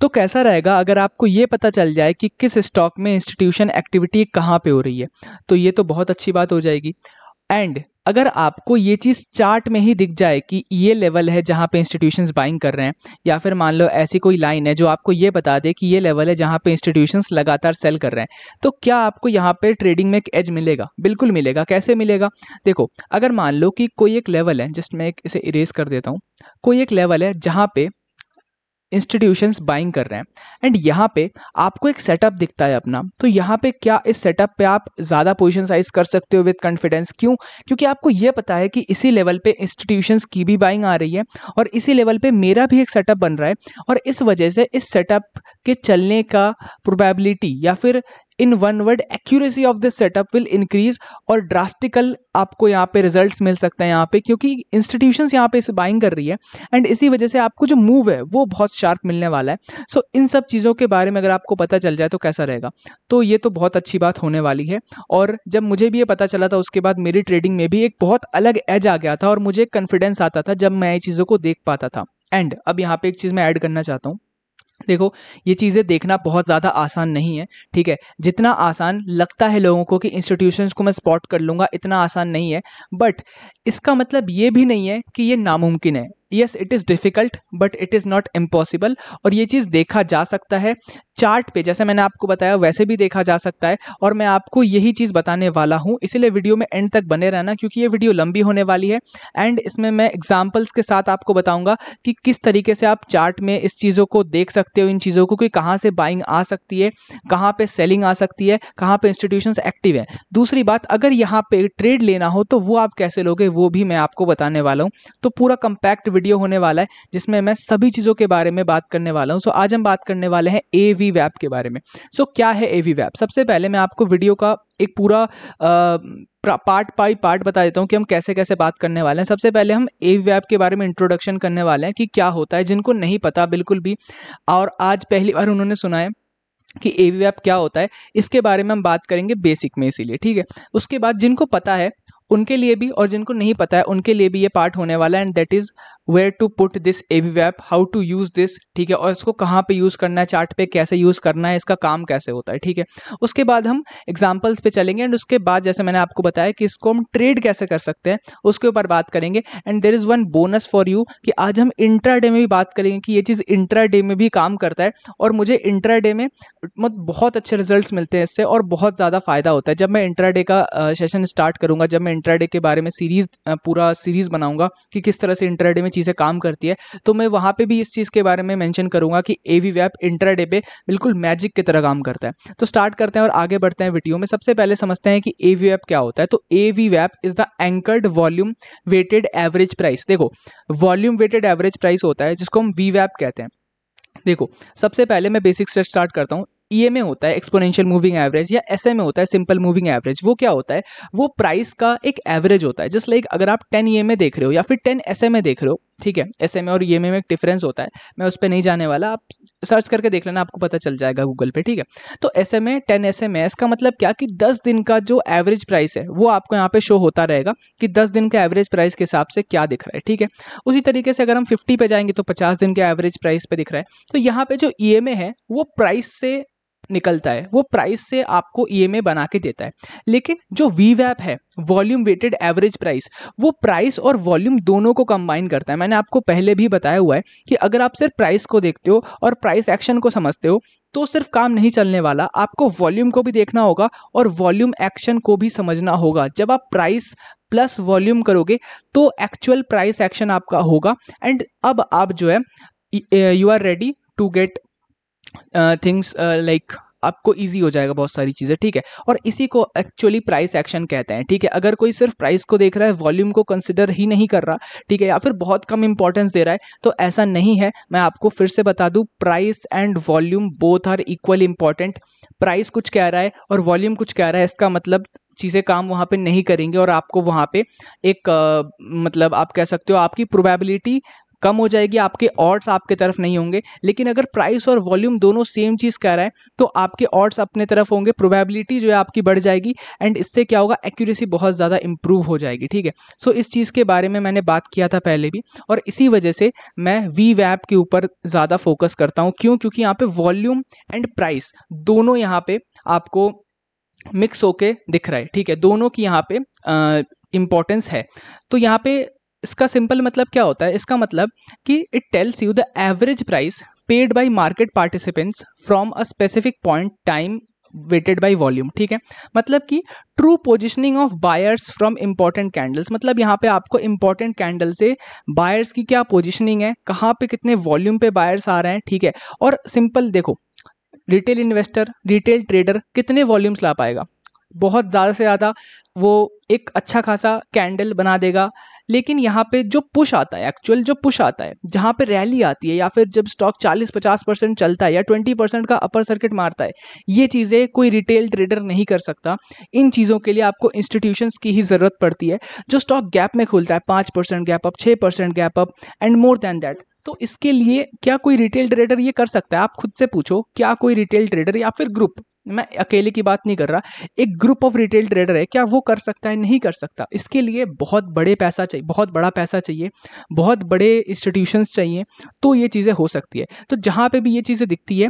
तो कैसा रहेगा अगर आपको ये पता चल जाए कि किस स्टॉक में इंस्टीट्यूशन एक्टिविटी कहाँ पे हो रही है, तो ये तो बहुत अच्छी बात हो जाएगी। एंड अगर आपको ये चीज़ चार्ट में ही दिख जाए कि ये लेवल है जहाँ पे इंस्टीट्यूशंस बाइंग कर रहे हैं, या फिर मान लो ऐसी कोई लाइन है जो आपको ये बता दे कि ये लेवल है जहाँ पे इंस्टीट्यूशंस लगातार सेल कर रहे हैं, तो क्या आपको यहाँ पे ट्रेडिंग में एक एज मिलेगा? बिल्कुल मिलेगा। कैसे मिलेगा? देखो, अगर मान लो कि कोई एक लेवल है, जस्ट मैं इसे इरेज कर देता हूँ, कोई एक लेवल है जहाँ पे इंस्टीट्यूशंस बाइंग कर रहे हैं एंड यहाँ पे आपको एक सेटअप दिखता है अपना, तो यहाँ पे क्या इस सेटअप पे आप ज़्यादा पोजीशन साइज कर सकते हो विद कॉन्फिडेंस। क्यों? क्योंकि आपको ये पता है कि इसी लेवल पे इंस्टीट्यूशंस की भी बाइंग आ रही है और इसी लेवल पे मेरा भी एक सेटअप बन रहा है, और इस वजह से इस सेटअप के चलने का प्रोबेबिलिटी या फिर in one word accuracy of this setup will increase, और ड्रास्टिकल आपको यहाँ पे रिजल्ट्स मिल सकते हैं यहाँ पे, क्योंकि इंस्टीट्यूशंस यहाँ पे इस बाइंग कर रही है एंड इसी वजह से आपको जो मूव है वो बहुत शार्प मिलने वाला है। सो इन सब चीज़ों के बारे में अगर आपको पता चल जाए तो कैसा रहेगा? तो ये तो बहुत अच्छी बात होने वाली है। और जब मुझे भी ये पता चला था उसके बाद मेरी ट्रेडिंग में भी एक बहुत अलग एज आ गया था और मुझे कॉन्फिडेंस आता था जब मैं ये चीज़ों को देख पाता था। एंड अब यहाँ पे एक चीज़ मैं ऐड करना चाहता हूँ। देखो, ये चीज़ें देखना बहुत ज़्यादा आसान नहीं है, ठीक है? जितना आसान लगता है लोगों को कि इंस्टीट्यूशंस को मैं स्पॉट कर लूँगा, इतना आसान नहीं है। बट इसका मतलब ये भी नहीं है कि ये नामुमकिन है। Yes, it is difficult but it is not impossible, और ये चीज़ देखा जा सकता है चार्ट पे, जैसे मैंने आपको बताया वैसे भी देखा जा सकता है। और मैं आपको यही चीज़ बताने वाला हूँ, इसीलिए वीडियो में एंड तक बने रहना, क्योंकि ये वीडियो लंबी होने वाली है एंड इसमें मैं एग्जाम्पल्स के साथ आपको बताऊँगा कि किस तरीके से आप चार्ट में इस चीज़ों को देख सकते हो, इन चीज़ों को, कि कहाँ से बाइंग आ सकती है, कहाँ पे सेलिंग आ सकती है, कहाँ पे इंस्टीट्यूशंस एक्टिव है। दूसरी बात, अगर यहाँ पे ट्रेड लेना हो तो वो आप कैसे लोगे, वो भी मैं आपको बताने वाला हूँ। तो पूरा कंपैक्ट वीडियो होने वाला है जिसमें मैं सभी चीज़ों के बारे में बात करने वाला हूँ। सो आज हम बात करने वाले हैं एवी वैप के बारे में। सो क्या है एवी वैप? सबसे पहले मैं आपको वीडियो का एक पूरा पार्ट बाई पार्ट बता देता हूँ कि हम कैसे कैसे बात करने वाले हैं। सबसे पहले हम एवी वैप के बारे में इंट्रोडक्शन करने वाले हैं कि क्या होता है, जिनको नहीं पता बिल्कुल भी और आज पहली बार उन्होंने सुना है कि एवी वैप क्या होता है, इसके बारे में हम बात करेंगे बेसिक में, इसीलिए ठीक है। उसके बाद जिनको पता है उनके लिए भी और जिनको नहीं पता है उनके लिए भी ये पार्ट होने वाला है, and that is where to put this एवी वैप, हाउ टू यूज दिस, ठीक है, और इसको कहाँ पे यूज करना है, चार्ट पे कैसे यूज करना है, इसका काम कैसे होता है, ठीक है। उसके बाद हम एग्जांपल्स पे चलेंगे एंड उसके बाद जैसे मैंने आपको बताया कि इसको हम ट्रेड कैसे कर सकते हैं उसके ऊपर बात करेंगे। And there is one bonus for you कि आज हम इंट्राडे में भी बात करेंगे कि ये चीज़ इंट्राडे में भी काम करता है, और मुझे इंट्राडे में बहुत अच्छे रिजल्ट्स मिलते हैं इससे और बहुत ज़्यादा फायदा होता है। जब मैं इंट्राडे का सेशन स्टार्ट करूंगा, जब मैं इंट्राडे के बारे में पूरा सीरीज बनाऊंगा कि किस तरह से इंट्राडे में चीज़ें काम करती है, तो मैं वहाँ पे भी इस चीज़ के बारे में मेंशन करूंगा कि एवी वैप इंट्राडे पे बिल्कुल मैजिक की तरह काम करता है। तो स्टार्ट करते हैं और आगे बढ़ते हैं वीडियो में। सबसे पहले समझते हैं कि एवी वैप क्या होता है। तो एवी वैप is the anchored volume weighted average price. देखो, वॉल्यूम वेटेड एवरेज प्राइस होता है जिसको हम वी वैप कहते हैं। देखो, सबसे पहले मैं बेसिक से स्टार्ट करता हूँ। ईएमए होता है एक्सपोनेंशियल मूविंग एवरेज, या एसएमए होता है सिंपल मूविंग एवरेज। वो क्या होता है? वो प्राइस का एक एवरेज होता है। जस्ट लाइक अगर आप 10 ईएमए देख रहे हो या फिर 10 एसएमए देख रहे हो, ठीक है, एसएमए और ईएमए में एक डिफरेंस होता है, मैं उस पर नहीं जाने वाला, आप सर्च करके देख लेना, आपको पता चल जाएगा गूगल पे, ठीक है। तो एसएमए 10 एसएमए, इसका मतलब क्या कि 10 दिन का जो एवरेज प्राइस है वो आपको यहाँ पे शो होता रहेगा कि 10 दिन का एवरेज प्राइस के हिसाब से क्या दिख रहा है, ठीक है। उसी तरीके से अगर हम 50 पे जाएंगे तो 50 दिन के एवरेज प्राइस पे दिख रहा है। तो यहाँ पे जो ईएमए है वो प्राइस से निकलता है, वो प्राइस से आपको ईएमए बना के देता है। लेकिन जो वी वैप है, वॉल्यूम वेटेड एवरेज प्राइस, वो प्राइस और वॉल्यूम दोनों को कंबाइन करता है। मैंने आपको पहले भी बताया हुआ है कि अगर आप सिर्फ प्राइस को देखते हो और प्राइस एक्शन को समझते हो तो सिर्फ काम नहीं चलने वाला, आपको वॉल्यूम को भी देखना होगा और वॉल्यूम एक्शन को भी समझना होगा। जब आप प्राइस प्लस वॉल्यूम करोगे तो एक्चुअल प्राइस एक्शन आपका होगा, एंड अब आप जो है you are ready to get things like आपको इजी हो जाएगा बहुत सारी चीज़ें, ठीक है। और इसी को एक्चुअली प्राइस एक्शन कहते हैं, ठीक है। अगर कोई सिर्फ प्राइस को देख रहा है, वॉल्यूम को कंसिडर ही नहीं कर रहा, ठीक है, या फिर बहुत कम इंपॉर्टेंस दे रहा है, तो ऐसा नहीं है। मैं आपको फिर से बता दूं, price and volume both are equally important. Price कुछ कह रहा है और वॉल्यूम कुछ कह रहा है, इसका मतलब चीज़ें काम वहाँ पे नहीं करेंगे और आपको वहाँ पे एक मतलब आप कह सकते हो आपकी प्रोबेबिलिटी कम हो जाएगी, आपके ऑड्स आपके तरफ नहीं होंगे। लेकिन अगर प्राइस और वॉल्यूम दोनों सेम चीज़ कह रहा है तो आपके ऑड्स अपने तरफ होंगे, प्रोबेबिलिटी जो है आपकी बढ़ जाएगी, एंड इससे क्या होगा, एक्यूरेसी बहुत ज़्यादा इंप्रूव हो जाएगी। ठीक है, सो इस चीज़ के बारे में मैंने बात किया था पहले भी, और इसी वजह से मैं VWAP के ऊपर ज़्यादा फोकस करता हूँ। क्यों? क्योंकि यहाँ पे वॉल्यूम एंड प्राइस दोनों यहाँ पे आपको मिक्स होके दिख रहा है। ठीक है, दोनों की यहाँ पे इंपॉर्टेंस है। तो यहाँ पे इसका सिंपल मतलब क्या होता है, इसका मतलब कि it tells you the average price paid by market participants from a specific point time weighted by volume. ठीक है, मतलब कि true positioning of buyers from important candles, मतलब यहाँ पे आपको इंपॉर्टेंट कैंडल से बायर्स की क्या पोजिशनिंग है, कहाँ पे कितने वॉल्यूम पे बायर्स आ रहे हैं। ठीक है, और सिंपल देखो, रिटेल इन्वेस्टर, रिटेल ट्रेडर कितने वॉल्यूम्स ला पाएगा, बहुत ज़्यादा से ज़्यादा वो एक अच्छा खासा कैंडल बना देगा। लेकिन यहाँ पे जो पुश आता है, एक्चुअल जो पुश आता है, जहाँ पे रैली आती है या फिर जब स्टॉक 40-50% चलता है या 20% का अपर सर्किट मारता है, ये चीज़ें कोई रिटेल ट्रेडर नहीं कर सकता। इन चीज़ों के लिए आपको इंस्टीट्यूशंस की ही ज़रूरत पड़ती है। जो स्टॉक गैप में खुलता है, 5% gap up, 6% gap up and more than that, तो इसके लिए क्या कोई रिटेल ट्रेडर ये कर सकता है? आप खुद से पूछो, क्या कोई रिटेल ट्रेडर या फिर ग्रुप, मैं अकेले की बात नहीं कर रहा, एक ग्रुप ऑफ रिटेल ट्रेडर है, क्या वो कर सकता है? नहीं कर सकता। इसके लिए बहुत बड़े पैसा चाहिए, बहुत बड़ा पैसा चाहिए, बहुत बड़े इंस्टीट्यूशंस चाहिए, तो ये चीज़ें हो सकती है। तो जहाँ पे भी ये चीज़ें दिखती है,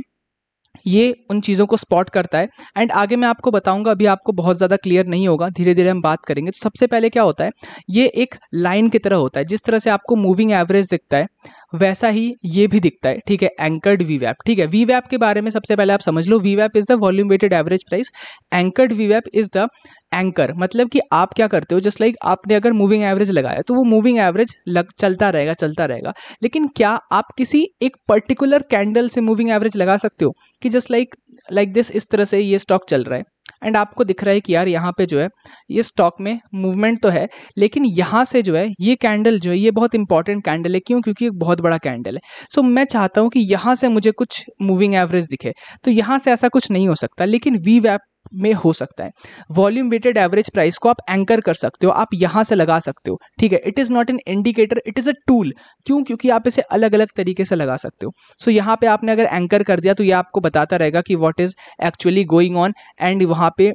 ये उन चीज़ों को स्पॉट करता है। एंड आगे मैं आपको बताऊंगा, अभी आपको बहुत ज़्यादा क्लियर नहीं होगा, धीरे धीरे हम बात करेंगे। तो सबसे पहले क्या होता है, ये एक लाइन की तरह होता है। जिस तरह से आपको मूविंग एवरेज दिखता है वैसा ही ये भी दिखता है। ठीक है, एंकर्ड VWAP। ठीक है, VWAP के बारे में सबसे पहले आप समझ लो, VWAP is the volume weighted average price, anchored VWAP is the anchor. मतलब कि आप क्या करते हो, जस्ट लाइक आपने अगर मूविंग एवरेज लगाया तो वो मूविंग एवरेज चलता रहेगा, चलता रहेगा। लेकिन क्या आप किसी एक पर्टिकुलर कैंडल से मूविंग एवरेज लगा सकते हो कि जस्ट लाइक दिस, इस तरह से ये स्टॉक चल रहा है एंड आपको दिख रहा है कि यार यहाँ पे जो है ये स्टॉक में मूवमेंट तो है, लेकिन यहाँ से जो है ये कैंडल जो है ये बहुत इंपॉर्टेंट कैंडल है। क्यों? क्योंकि एक बहुत बड़ा कैंडल है। सो मैं चाहता हूँ कि यहाँ से मुझे कुछ मूविंग एवरेज दिखे, तो यहाँ से ऐसा कुछ नहीं हो सकता, लेकिन VWAP में हो सकता है। वॉल्यूम वेटेड एवरेज प्राइस को आप एंकर कर सकते हो, आप यहां से लगा सकते हो। ठीक है, it is not an indicator, it is a tool. क्यों? क्योंकि आप इसे अलग अलग तरीके से लगा सकते हो। सो यहाँ पे आपने अगर एंकर कर दिया तो ये आपको बताता रहेगा कि what is actually going on, and वहां पे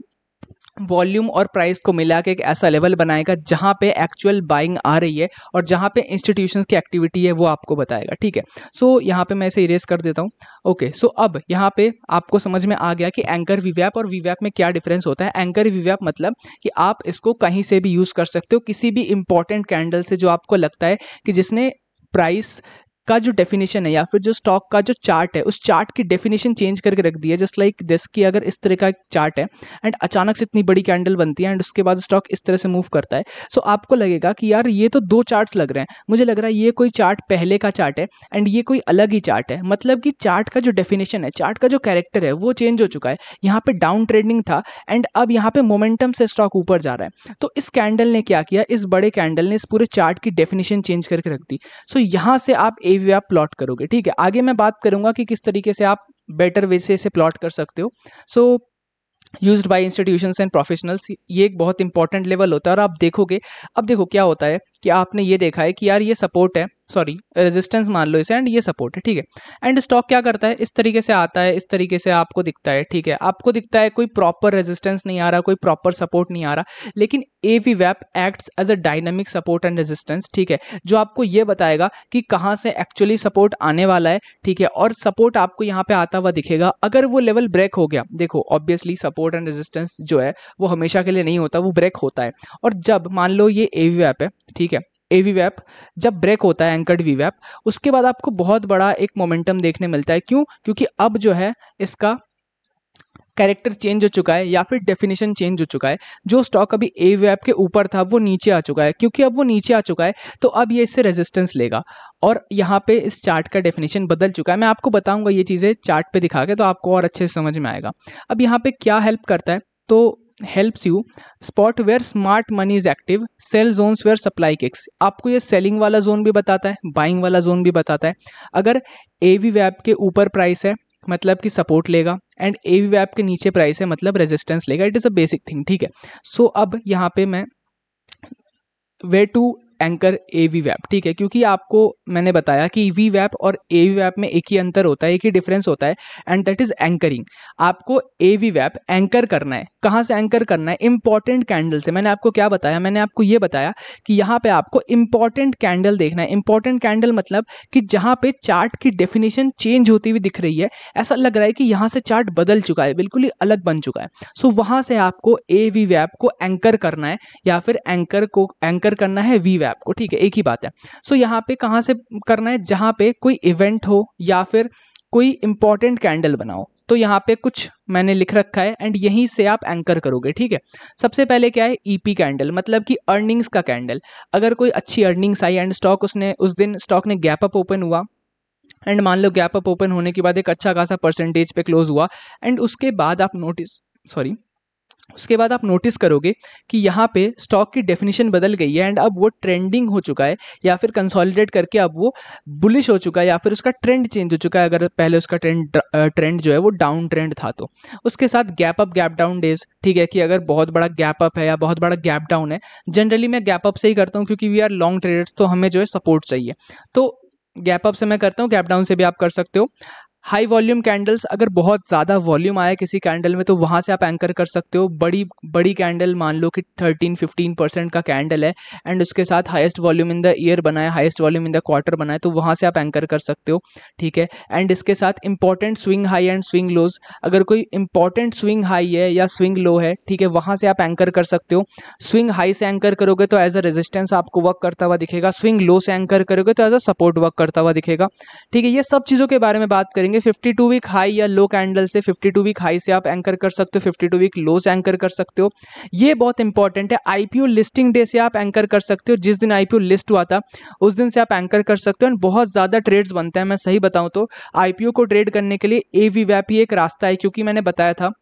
वॉल्यूम और प्राइस को मिला के एक ऐसा लेवल बनाएगा जहां पे एक्चुअल बाइंग आ रही है और जहां पे इंस्टीट्यूशंस की एक्टिविटी है वो आपको बताएगा। ठीक है, सो यहाँ पे मैं इसे इरेज कर देता हूँ। ओके, सो अब यहाँ पे आपको समझ में आ गया कि एंकर VWAP और VWAP में क्या डिफरेंस होता है। एंकर VWAP मतलब कि आप इसको कहीं से भी यूज कर सकते हो, किसी भी इंपॉर्टेंट कैंडल से जो आपको लगता है कि जिसने प्राइस का जो डेफिनेशन है या फिर जो स्टॉक का जो चार्ट है उस चार्ट की डेफिनेशन चेंज करके रख दी है। जस्ट लाइक दिस की अगर इस तरह का चार्ट है एंड अचानक से इतनी बड़ी कैंडल बनती है एंड उसके बाद स्टॉक इस तरह से मूव करता है, सो आपको लगेगा कि यार ये तो दो चार्ट्स लग रहे हैं, मुझे लग रहा है ये कोई चार्ट पहले का चार्ट है एंड ये कोई अलग ही चार्ट है। मतलब कि चार्ट का जो डेफिनेशन है, चार्ट का जो कैरेक्टर है वो चेंज हो चुका है। यहाँ पे डाउन ट्रेडिंग था एंड अब यहाँ पे मोमेंटम से स्टॉक ऊपर जा रहा है। तो इस कैंडल ने क्या किया, इस बड़े कैंडल ने इस पूरे चार्ट की डेफिनेशन चेंज करके रख दी। सो यहाँ से आप VWAP प्लॉट करोगे। ठीक है, आगे मैं बात करूंगा कि किस तरीके से आप बेटर वे से इसे प्लॉट कर सकते हो। सो used by institutions and professionals, ये एक बहुत इंपॉर्टेंट लेवल होता है। और आप देखोगे, अब देखो क्या होता है कि आपने ये देखा है कि यार ये सपोर्ट है, सॉरी रेजिस्टेंस मान लो इसे, एंड ये सपोर्ट है। ठीक है, एंड स्टॉक क्या करता है, इस तरीके से आता है, इस तरीके से आपको दिखता है। ठीक है, आपको दिखता है कोई प्रॉपर रेजिस्टेंस नहीं आ रहा, कोई प्रॉपर सपोर्ट नहीं आ रहा, लेकिन VWAP acts as a dynamic support and resistance. ठीक है, जो आपको ये बताएगा कि कहाँ से एक्चुअली सपोर्ट आने वाला है। ठीक है, और सपोर्ट आपको यहाँ पे आता हुआ दिखेगा। अगर वो लेवल ब्रेक हो गया, देखो ऑब्वियसली सपोर्ट एंड रेजिस्टेंस जो है वो हमेशा के लिए नहीं होता, वो ब्रेक होता है। और जब मान लो ये VWAP है, ठीक है, VWAP जब ब्रेक होता है, एंकर्ड VWAP, उसके बाद आपको बहुत बड़ा एक मोमेंटम देखने मिलता है। क्यों? क्योंकि अब जो है इसका कैरेक्टर चेंज हो चुका है या फिर डेफिनेशन चेंज हो चुका है। जो स्टॉक अभी VWAP के ऊपर था वो नीचे आ चुका है। क्योंकि अब वो नीचे आ चुका है तो अब ये इससे रेजिस्टेंस लेगा और यहाँ पे इस चार्ट का डेफिनेशन बदल चुका है। मैं आपको बताऊंगा ये चीज़ें चार्ट पे दिखा के, तो आपको और अच्छे से समझ में आएगा। अब यहाँ पे क्या हेल्प करता है, तो helps you spot where smart money is active, sell zones where supply kicks. आपको ये सेलिंग वाला जोन भी बताता है, बाइंग वाला जोन भी बताता है। अगर VWAP के ऊपर प्राइस है मतलब कि सपोर्ट लेगा, एंड VWAP के नीचे प्राइस है मतलब रेजिस्टेंस लेगा। It is a basic thing. ठीक है, सो अब यहाँ पे मैं वे टू एंकर AVWAP, ठीक है, क्योंकि आपको मैंने बताया कि VWAP और AVWAP में एक ही अंतर होता है, एक ही डिफरेंस होता है, एंड दैट इज एंकरिंग। आपको AVWAP एंकर करना है। कहाँ से एंकर करना है? इंपॉर्टेंट कैंडल से। मैंने आपको क्या बताया? मैंने आपको ये बताया कि यहाँ पे आपको इंपॉर्टेंट कैंडल देखना है। इंपॉर्टेंट कैंडल मतलब कि जहाँ पे चार्ट की डेफिनेशन चेंज होती हुई दिख रही है, ऐसा लग रहा है कि यहाँ से चार्ट बदल चुका है, बिल्कुल ही अलग बन चुका है। सो वहाँ से आपको AVWAP को एंकर करना है, या फिर एंकर को एंकर करना है VWAP को, ठीक है, एक ही बात है। सो यहाँ पे कहाँ से करना है? जहाँ पे कोई इवेंट हो या फिर कोई इंपॉर्टेंट कैंडल बनाओ। तो यहाँ पे कुछ मैंने लिख रखा है एंड यहीं से आप एंकर करोगे, ठीक है। सबसे पहले क्या है? EP कैंडल, मतलब कि अर्निंग्स का कैंडल। अगर कोई अच्छी अर्निंग्स आई एंड स्टॉक उसने उस दिन स्टॉक ने गैप अप ओपन हुआ, एंड मान लो गैप अप ओपन होने के बाद एक अच्छा खासा परसेंटेज पे क्लोज हुआ, एंड उसके बाद आप नोटिस करोगे कि यहाँ पे स्टॉक की डेफिनेशन बदल गई है एंड अब वो ट्रेंडिंग हो चुका है, या फिर कंसोलिडेट करके अब वो बुलिश हो चुका है, या फिर उसका ट्रेंड चेंज हो चुका है। अगर पहले उसका ट्रेंड जो है वो डाउन ट्रेंड था, तो उसके साथ gap up gap down days, ठीक है, कि अगर बहुत बड़ा गैप अप है या बहुत बड़ा गैप डाउन है, जनरली मैं गैप अप से ही करता हूँ क्योंकि वी आर लॉन्ग ट्रेडर्स, तो हमें जो है सपोर्ट चाहिए, तो गैप अप से मैं करता हूँ, गैप डाउन से भी आप कर सकते हो। हाई वॉल्यूम कैंडल्स, अगर बहुत ज़्यादा वॉल्यूम आया किसी कैंडल में तो वहाँ से आप एंकर कर सकते हो। बड़ी बड़ी कैंडल, मान लो कि 13-15% का कैंडल है एंड उसके साथ highest volume in the year बनाए, highest volume in the quarter बनाए, तो वहाँ से आप एंकर कर सकते हो, ठीक है। एंड इसके साथ important swing high and swing lows, अगर कोई इंपॉर्टेंट स्विंग हाई है या स्विंग लो है, ठीक है, वहाँ से आप एंकर कर सकते हो। स्विंग हाई से एंकर करोगे तो एज अ रेजिस्टेंस आपको वर्क करता हुआ दिखेगा, स्विंग लो से एंकर करोगे तो एज अ सपोर्ट वर्क करता हुआ दिखेगा, ठीक है। ये सब चीज़ों के बारे में बात करेंगे। 52 वीक हाई या लो कैंडल से, 52 वीक हाई से आप एंकर कर सकते हो, 52 वीक लो से एंकर कर सकते हो। ये बहुत इंपॉर्टेंट है। IPO लिस्टिंग डे से आप एंकर कर सकते हो, जिस दिन IPO लिस्ट हुआ था उस दिन से आप एंकर कर सकते हो। एंड बहुत ज़्यादा ट्रेड्स बनते हैं, मैं सही बताऊं तो IPO को ट्रेड करने के लिए AVWAP ही एक रास्ता है, क्योंकि मैंने बताया था,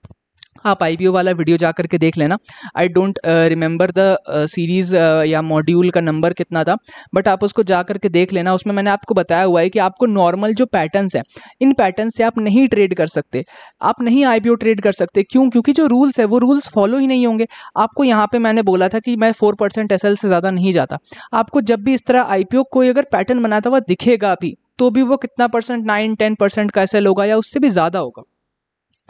आप IPO वाला वीडियो जा करके देख लेना। I don't remember the series या मॉड्यूल का नंबर कितना था, बट आप उसको जा करके देख लेना। उसमें मैंने आपको बताया हुआ है कि आपको नॉर्मल जो पैटर्न्स हैं, इन पैटर्न से आप नहीं ट्रेड कर सकते, आप नहीं IPO ट्रेड कर सकते। क्यों? क्योंकि जो रूल्स है वो रूल्स फॉलो ही नहीं होंगे। आपको यहाँ पे मैंने बोला था कि मैं 4% SL से ज़्यादा नहीं जाता। आपको जब भी इस तरह IPO कोई अगर पैटर्न बनाता हुआ दिखेगा भी, तो भी वो कितना परसेंट, 9-10% का SL होगा या उससे भी ज़्यादा होगा।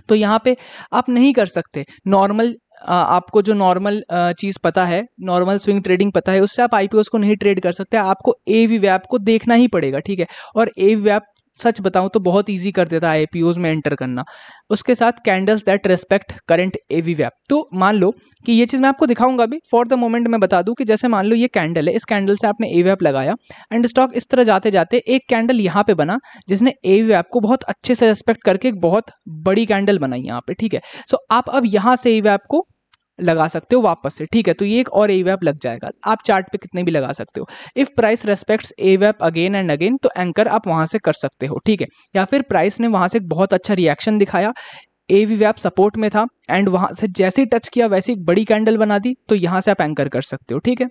तो यहाँ पे आप नहीं कर सकते। नॉर्मल आपको जो नॉर्मल चीज़ पता है, नॉर्मल स्विंग ट्रेडिंग पता है, उससे आप IPOs को नहीं ट्रेड कर सकते। आपको AVWAP को देखना ही पड़ेगा, ठीक है। और AVWAP सच बताऊं तो बहुत इजी कर देता है IPOs में एंटर करना। उसके साथ candles that respect current AVWAP। तो मान लो कि ये चीज़ मैं आपको दिखाऊंगा अभी, फॉर द मोमेंट मैं बता दूं कि जैसे मान लो ये कैंडल है, इस कैंडल से आपने AVWAP लगाया एंड स्टॉक इस तरह जाते जाते एक कैंडल यहाँ पे बना जिसने AVWAP को बहुत अच्छे से रेस्पेक्ट करके एक बहुत बड़ी कैंडल बनाई यहाँ पे, ठीक है। सो आप अब यहाँ से AVWAP को लगा सकते हो वापस से, ठीक है। तो ये एक और AVWAP लग जाएगा। आप चार्ट पे कितने भी लगा सकते हो। If price respects AVWAP again and again, तो एंकर आप वहां से कर सकते हो, ठीक है। या फिर प्राइस ने वहां से एक बहुत अच्छा रिएक्शन दिखाया, AVWAP सपोर्ट में था एंड वहां से जैसे ही टच किया वैसे एक बड़ी कैंडल बना दी, तो यहां से आप एंकर कर सकते हो, ठीक है।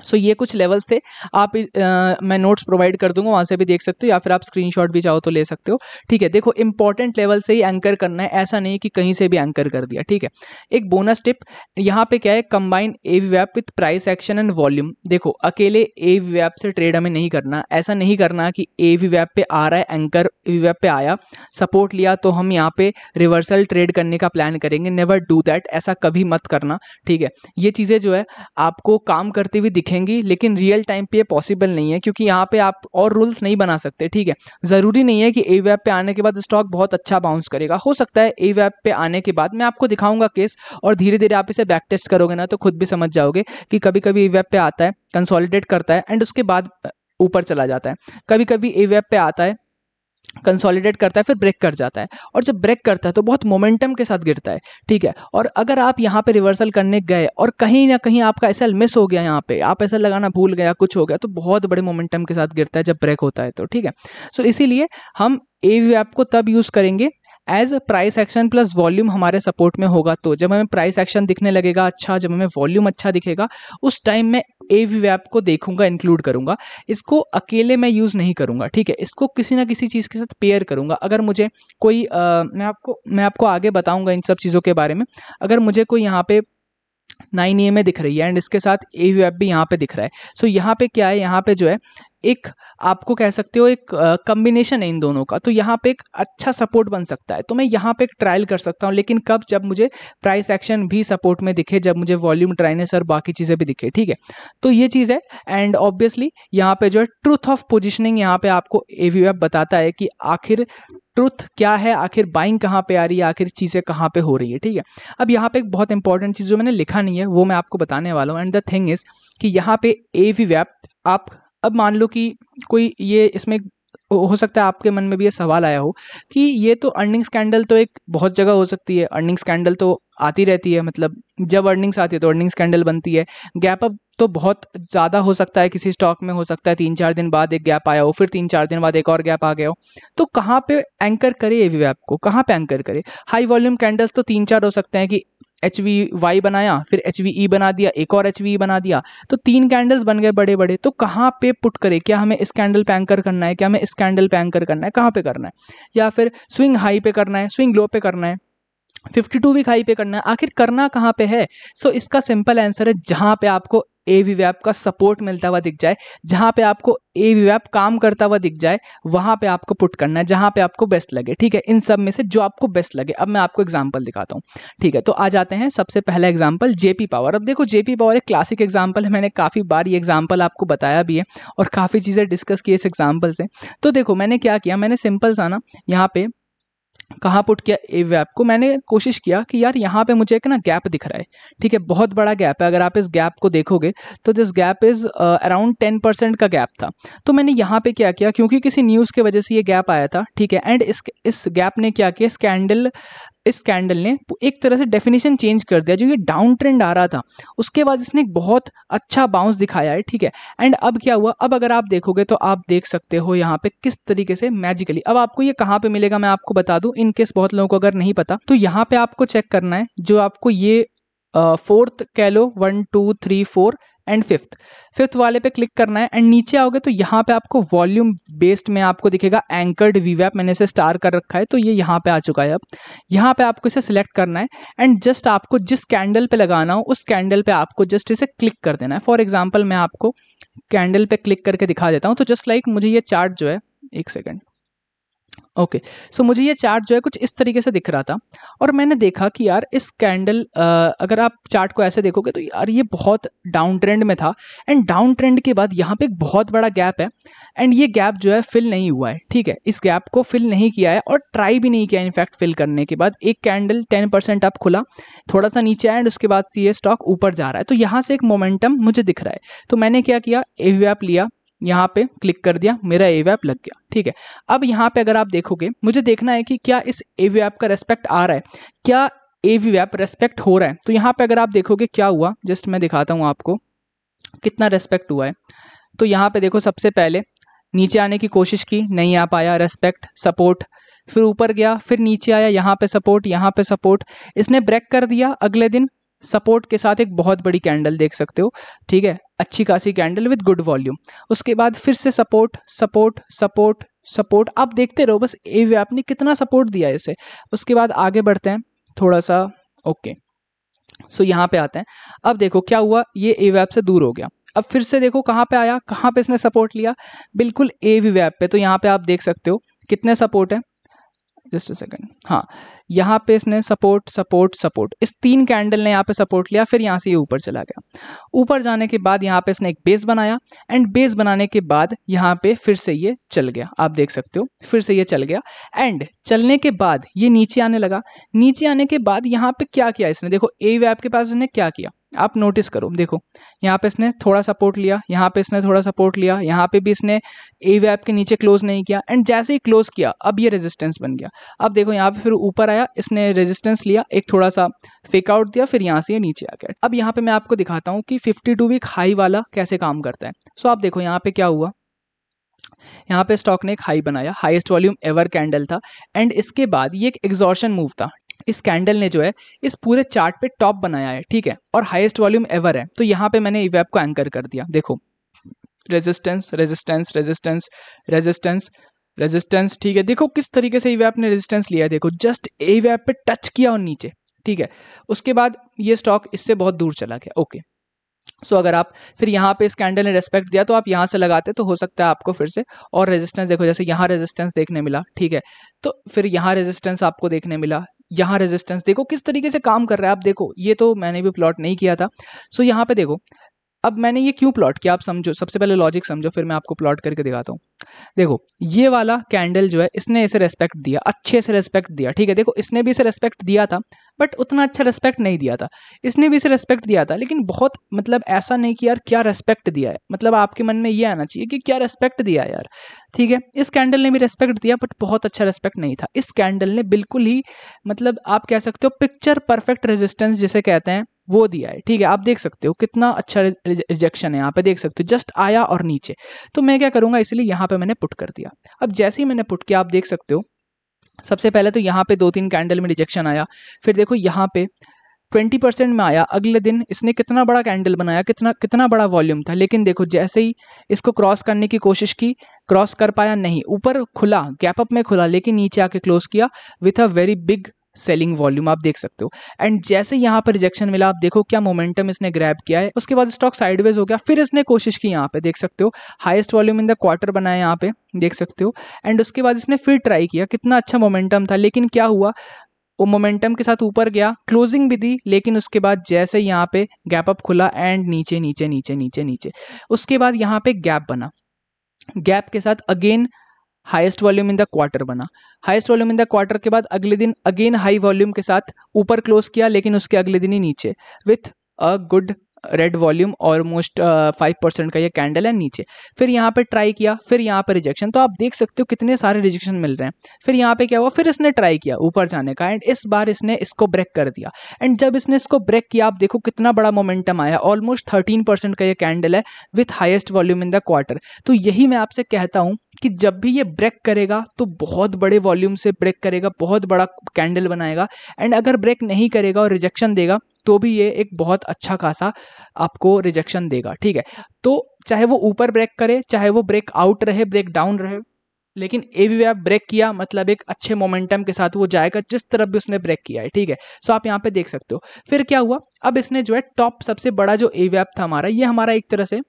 सो ये कुछ लेवल से आप मैं नोट्स प्रोवाइड कर दूंगा, वहां से भी देख सकते हो, या फिर आप स्क्रीनशॉट भी चाहो तो ले सकते हो, ठीक है। देखो इंपॉर्टेंट लेवल से ही एंकर करना है, ऐसा नहीं कि कहीं से भी एंकर कर दिया, ठीक है। एक बोनस टिप यहाँ पे क्या है, combine AVWAP with price action and volume. देखो अकेले AVWAP से ट्रेड हमें नहीं करना, ऐसा नहीं करना कि AVWAP पे आ रहा है एंकर, AVWAP पे आया सपोर्ट लिया तो हम यहाँ पे रिवर्सल ट्रेड करने का प्लान करेंगे। नेवर डू दैट, ऐसा कभी मत करना, ठीक है। ये चीज़ें जो है आपको काम करते हुए दिखेंगी, लेकिन रियल टाइम पे ये पॉसिबल नहीं है, क्योंकि यहाँ पे आप और रूल्स नहीं बना सकते, ठीक है। जरूरी नहीं है कि AVWAP पे आने के बाद स्टॉक बहुत अच्छा बाउंस करेगा। हो सकता है AVWAP पे आने के बाद, मैं आपको दिखाऊंगा केस, और धीरे धीरे आप इसे बैक टेस्ट करोगे ना तो खुद भी समझ जाओगे कि कभी कभी AVWAP पे आता है, कंसोलिडेट करता है एंड उसके बाद ऊपर चला जाता है। कभी कभी AVWAP पे आता है, कंसोलिडेट करता है, फिर ब्रेक कर जाता है, और जब ब्रेक करता है तो बहुत मोमेंटम के साथ गिरता है, ठीक है। और अगर आप यहाँ पे रिवर्सल करने गए और कहीं ना कहीं आपका SL मिस हो गया, यहाँ पे आप SL लगाना भूल गया, कुछ हो गया, तो बहुत बड़े मोमेंटम के साथ गिरता है जब ब्रेक होता है, तो ठीक है। सो इसीलिए हम AVWAP को तब यूज करेंगे as price action plus volume हमारे सपोर्ट में होगा। तो जब हमें प्राइस एक्शन दिखने लगेगा अच्छा, जब हमें वॉल्यूम अच्छा दिखेगा, उस टाइम मैं AVWAP को देखूंगा, इंक्लूड करूंगा। इसको अकेले मैं यूज नहीं करूंगा, ठीक है। इसको किसी ना किसी चीज के साथ पेयर करूंगा। अगर मुझे कोई मैं आपको आगे बताऊंगा इन सब चीजों के बारे में। अगर मुझे कोई यहाँ पे 9 EMA दिख रही है एंड इसके साथ AVAP भी यहाँ पे दिख रहा है। सो यहाँ पे क्या है, यहाँ पे जो है एक आपको कह सकते हो एक कॉम्बिनेशन है इन दोनों का, तो यहाँ पे एक अच्छा सपोर्ट बन सकता है। तो मैं यहाँ पे एक ट्रायल कर सकता हूँ, लेकिन कब, जब मुझे प्राइस एक्शन भी सपोर्ट में दिखे, जब मुझे वॉल्यूम ड्राइनेस और बाकी चीज़ें भी दिखे, ठीक है। तो ये चीज़ है एंड ऑब्वियसली यहाँ पे जो है ट्रूथ ऑफ पोजिशनिंग यहाँ पे आपको AVAP बताता है कि आखिर ट्रुथ क्या है, आखिर बाइंग कहाँ पे आ रही है, आखिर चीज़ें कहाँ पे हो रही है, ठीक है। अब यहाँ पे एक बहुत इंपॉर्टेंट चीज़ जो मैंने लिखा नहीं है वो मैं आपको बताने वाला हूँ एंड द थिंग इज कि यहाँ पे AVAP आप, अब मान लो कि कोई ये इसमें हो सकता है आपके मन में भी ये सवाल आया हो कि ये तो अर्निंग स्कैंडल तो एक बहुत जगह हो सकती है, अर्निंग स्कैंडल तो आती रहती है, मतलब जब अर्निंग्स आती है तो अर्निंग स्कैंडल बनती है। गैप अप तो बहुत ज़्यादा हो सकता है, किसी स्टॉक में हो सकता है 3-4 दिन बाद एक गैप आया हो, फिर 3-4 दिन बाद एक और गैप आ गया हो। तो कहाँ पे एंकर करे AVAP को, कहाँ पे एंकर करे? हाई वॉल्यूम कैंडल्स तो 3-4 हो सकते हैं कि HVY बनाया, फिर HVE बना दिया, एक और HVE बना दिया, तो 3 कैंडल्स बन गए बड़े बड़े। तो कहाँ पे पुट करे? क्या हमें इस कैंडल पे एंकर करना है, क्या हमें इस कैंडल पे एंकर करना है, कहाँ पे करना है? या फिर स्विंग हाई पे करना है, स्विंग लो पे करना है, 52 वीक हाई पे करना है, आखिर करना कहाँ पे है? सो इसका सिंपल आंसर है जहाँ पे आपको AVAP का सपोर्ट मिलता हुआ दिख जाए, जहाँ पे आपको AVAP काम करता हुआ दिख जाए, वहाँ पे आपको पुट करना है, जहाँ पे आपको बेस्ट लगे, ठीक है। इन सब में से जो आपको बेस्ट लगे। अब मैं आपको एग्जांपल दिखाता हूँ, ठीक है। तो आ जाते हैं, सबसे पहला एग्जांपल JP पावर। अब देखो JP पावर एक क्लासिक एग्जांपल है, मैंने काफ़ी बार ये एग्जांपल आपको बताया भी है और काफ़ी चीज़ें डिस्कस की इस एग्जांपल से। तो देखो मैंने क्या किया, मैंने सिंपल सा ना यहाँ पे कहाँ पुट किया AVAP को, मैंने कोशिश किया कि यार यहाँ पे मुझे एक ना गैप दिख रहा है, ठीक है, बहुत बड़ा गैप है। अगर आप इस गैप को देखोगे तो दिस गैप इज अराउंड 10% का गैप था। तो मैंने यहाँ पे क्या किया, क्योंकि किसी न्यूज़ की वजह से ये गैप आया था, ठीक है, एंड इस गैप ने क्या किया, इस कैंडल ने एक तरह से डेफिनेशन चेंज कर दिया। जो ये डाउन ट्रेंड आ रहा था उसके बाद इसने एक बहुत अच्छा बाउंस दिखाया है, ठीक है। एंड अब क्या हुआ, अब अगर आप देखोगे तो आप देख सकते हो यहाँ पे किस तरीके से मैजिकली, अब आपको ये कहाँ पे मिलेगा मैं आपको बता दूं, इन केस बहुत लोगों को अगर नहीं पता, तो यहाँ पे आपको चेक करना है, जो आपको ये फोर्थ कह लो, 1 2 3 4 एंड फिफ्थ वाले पे क्लिक करना है एंड नीचे आओगे तो यहाँ पे आपको वॉल्यूम बेस्ड में आपको दिखेगा एंकर्ड VWAP, मैंने इसे स्टार कर रखा है, तो ये यहाँ पे आ चुका है। अब यहाँ पे आपको इसे सिलेक्ट करना है एंड जस्ट आपको जिस कैंडल पे लगाना हो उस कैंडल पे आपको जस्ट इसे क्लिक कर देना है। फॉर एग्जाम्पल मैं आपको कैंडल पे क्लिक करके दिखा देता हूँ। तो जस्ट लाइक मुझे ये चार्ट जो है, एक सेकेंड, ओके, सो मुझे ये चार्ट जो है कुछ इस तरीके से दिख रहा था और मैंने देखा कि यार इस कैंडल, अगर आप चार्ट को ऐसे देखोगे तो यार ये बहुत डाउन ट्रेंड में था एंड डाउन ट्रेंड के बाद यहाँ पे एक बहुत बड़ा गैप है एंड ये गैप जो है फिल नहीं हुआ है, ठीक है, इस गैप को फिल नहीं किया है और ट्राई भी नहीं किया इनफैक्ट फिल करने के बाद। एक कैंडल 10% अप खुला, थोड़ा सा नीचे आया एंड उसके बाद ये स्टॉक ऊपर जा रहा है, तो यहाँ से एक मोमेंटम मुझे दिख रहा है। तो मैंने क्या किया, AVAP लिया, यहाँ पे क्लिक कर दिया, मेरा AVAP लग गया, ठीक है। अब यहाँ पे अगर आप देखोगे, मुझे देखना है कि क्या इस AVAP का रेस्पेक्ट आ रहा है, क्या AVAP रेस्पेक्ट हो रहा है। तो यहाँ पे अगर आप देखोगे क्या हुआ, जस्ट मैं दिखाता हूँ आपको कितना रेस्पेक्ट हुआ है। तो यहाँ पे देखो, सबसे पहले नीचे आने की कोशिश की, नहीं आ पाया, रेस्पेक्ट सपोर्ट, फिर ऊपर गया, फिर नीचे आया, यहाँ पे सपोर्ट, यहाँ पे सपोर्ट, इसने ब्रेक कर दिया। अगले दिन सपोर्ट के साथ एक बहुत बड़ी कैंडल देख सकते हो, ठीक है, अच्छी खासी कैंडल विद गुड वॉल्यूम। उसके बाद फिर से सपोर्ट सपोर्ट सपोर्ट सपोर्ट, आप देखते रहो बस AVAP ने कितना सपोर्ट दिया है इसे। उसके बाद आगे बढ़ते हैं थोड़ा सा, ओके, सो यहाँ पे आते हैं। अब देखो क्या हुआ, ये AVAP से दूर हो गया। अब फिर से देखो कहाँ पे आया, कहाँ पे इसने सपोर्ट लिया, बिल्कुल AVAP पे। तो यहाँ पे आप देख सकते हो कितने सपोर्ट है, जस्ट अ सेकंड, हाँ, यहाँ पे इसने सपोर्ट सपोर्ट सपोर्ट, इस 3 कैंडल ने यहाँ पे सपोर्ट लिया, फिर यहाँ से ये ऊपर चला गया। ऊपर जाने के बाद यहाँ पे इसने एक बेस बनाया एंड बेस बनाने के बाद यहाँ पे फिर से ये चल गया, आप देख सकते हो फिर से ये चल गया एंड चलने के बाद ये नीचे आने लगा। नीचे आने के बाद यहाँ पे क्या किया इसने, देखो AVAP के पास इसने क्या किया, आप नोटिस करो, देखो यहाँ पे इसने थोड़ा सपोर्ट लिया, यहाँ पे इसने थोड़ा सपोर्ट लिया, यहाँ पे भी इसने AVAP के नीचे क्लोज नहीं किया एंड जैसे ही क्लोज किया अब ये रेजिस्टेंस बन गया। अब देखो यहाँ पे फिर ऊपर आया, इसने रेजिस्टेंस लिया, एक थोड़ा सा फेक आउट दिया, फिर यहाँ से ये नीचे आ गया। अब यहाँ पे मैं आपको दिखाता हूँ कि 52 वीक हाई वाला कैसे काम करता है। सो आप देखो यहाँ पे क्या हुआ, यहाँ पे स्टॉक ने एक हाई बनाया, हाईएस्ट वॉल्यूम एवर कैंडल था एंड इसके बाद ये एक एग्जॉर्शन मूव था। इस कैंडल ने जो है इस पूरे चार्ट पे टॉप बनाया है, ठीक है, और हाईएस्ट वॉल्यूम एवर है। तो यहाँ पे मैंने AVAP को एंकर कर दिया, देखो resistance resistance resistance resistance resistance, ठीक है, देखो किस तरीके से AVAP ने रेजिस्टेंस लिया है, देखो जस्ट AVAP पे टच किया और नीचे, ठीक है। उसके बाद ये स्टॉक इससे बहुत दूर चला गया। ओके, सो अगर आप फिर यहाँ पे इस कैंडल ने रेस्पेक्ट दिया तो आप यहाँ से लगाते तो हो सकता है आपको फिर से और रेजिस्टेंस देखो, जैसे यहाँ रेजिस्टेंस देखने मिला, ठीक है, तो फिर यहाँ रेजिस्टेंस आपको देखने मिला, यहाँ रेजिस्टेंस देखो किस तरीके से काम कर रहा है। आप देखो ये तो मैंने भी प्लॉट नहीं किया था। सो यहाँ पे देखो, अब मैंने ये क्यों प्लॉट किया आप समझो, सबसे पहले लॉजिक समझो, फिर मैं आपको प्लॉट करके दिखाता हूँ। देखो ये वाला कैंडल जो है इसने इसे रेस्पेक्ट दिया, अच्छे से रेस्पेक्ट दिया, ठीक है। देखो इसने भी इसे रेस्पेक्ट दिया था बट उतना अच्छा रेस्पेक्ट नहीं दिया था। इसने भी इसे रेस्पेक्ट दिया था लेकिन बहुत, मतलब ऐसा नहीं कि यार क्या रेस्पेक्ट दिया है, मतलब आपके मन में ये आना चाहिए कि क्या रेस्पेक्ट दिया यार, ठीक है। इस कैंडल ने भी रेस्पेक्ट दिया बट बहुत अच्छा रेस्पेक्ट नहीं था। इस कैंडल ने बिल्कुल ही, मतलब आप कह सकते हो पिक्चर परफेक्ट रेजिस्टेंस जिसे कहते हैं वो दिया है, ठीक है। आप देख सकते हो कितना अच्छा रिजेक्शन है, यहाँ पे देख सकते हो जस्ट आया और नीचे। तो मैं क्या करूंगा, इसलिए यहाँ पे मैंने पुट कर दिया। अब जैसे ही मैंने पुट किया आप देख सकते हो सबसे पहले तो यहाँ पे 2-3 कैंडल में रिजेक्शन आया, फिर देखो यहाँ पे 20% में आया। अगले दिन इसने कितना बड़ा कैंडल बनाया, कितना कितना बड़ा वॉल्यूम था, लेकिन देखो जैसे ही इसको क्रॉस करने की कोशिश की, क्रॉस कर पाया नहीं, ऊपर खुला, गैप अप में खुला, लेकिन नीचे आके क्लोज किया with a very big selling volume, आप देख सकते हो। एंड जैसे यहाँ पर रिजेक्शन मिला, आप देखो क्या मोमेंटम इसने ग्रैब किया है। उसके बाद स्टॉक साइडवेज हो गया, फिर इसने कोशिश की, यहाँ पे देख सकते हो highest volume in the quarter बनाया, यहाँ पे देख सकते हो। एंड उसके बाद इसने फिर ट्राई किया, कितना अच्छा मोमेंटम था, लेकिन क्या हुआ, वो मोमेंटम के साथ ऊपर गया, क्लोजिंग भी दी, लेकिन उसके बाद जैसे यहाँ पे गैप अप खुला एंड नीचे नीचे नीचे नीचे नीचे, उसके बाद यहाँ पे गैप बना, गैप के साथ again highest volume in the quarter बना, highest volume in the quarter के बाद अगले दिन अगेन हाई वॉल्यूम के साथ ऊपर क्लोज किया, लेकिन उसके अगले दिन ही नीचे with a good red volume, almost 5% का ये कैंडल है नीचे। फिर यहाँ पे ट्राई किया, फिर यहाँ पे रिजेक्शन, तो आप देख सकते हो कितने सारे रिजेक्शन मिल रहे हैं। फिर यहाँ पे क्या हुआ, फिर इसने ट्राई किया ऊपर जाने का एंड इस बार इसने इसको ब्रेक कर दिया। एंड जब इसने इसको ब्रेक किया आप देखो कितना बड़ा मोमेंटम आया, ऑलमोस्ट 13% का ये कैंडल है with highest volume in the quarter. तो यही मैं आपसे कहता हूँ कि जब भी ये ब्रेक करेगा तो बहुत बड़े वॉल्यूम से ब्रेक करेगा, बहुत बड़ा कैंडल बनाएगा। एंड अगर ब्रेक नहीं करेगा और रिजेक्शन देगा तो भी ये एक बहुत अच्छा खासा आपको रिजेक्शन देगा, ठीक है। तो चाहे वो ऊपर ब्रेक करे, चाहे वो ब्रेक आउट रहे, ब्रेक डाउन रहे, लेकिन एवीवैप ब्रेक किया मतलब एक अच्छे मोमेंटम के साथ वो जाएगा जिस तरफ भी उसने ब्रेक किया है, ठीक है। सो आप यहाँ पे देख सकते हो फिर क्या हुआ, अब इसने जो है टॉप सबसे बड़ा जो एवीवैप था हमारा, ये हमारा एक तरह से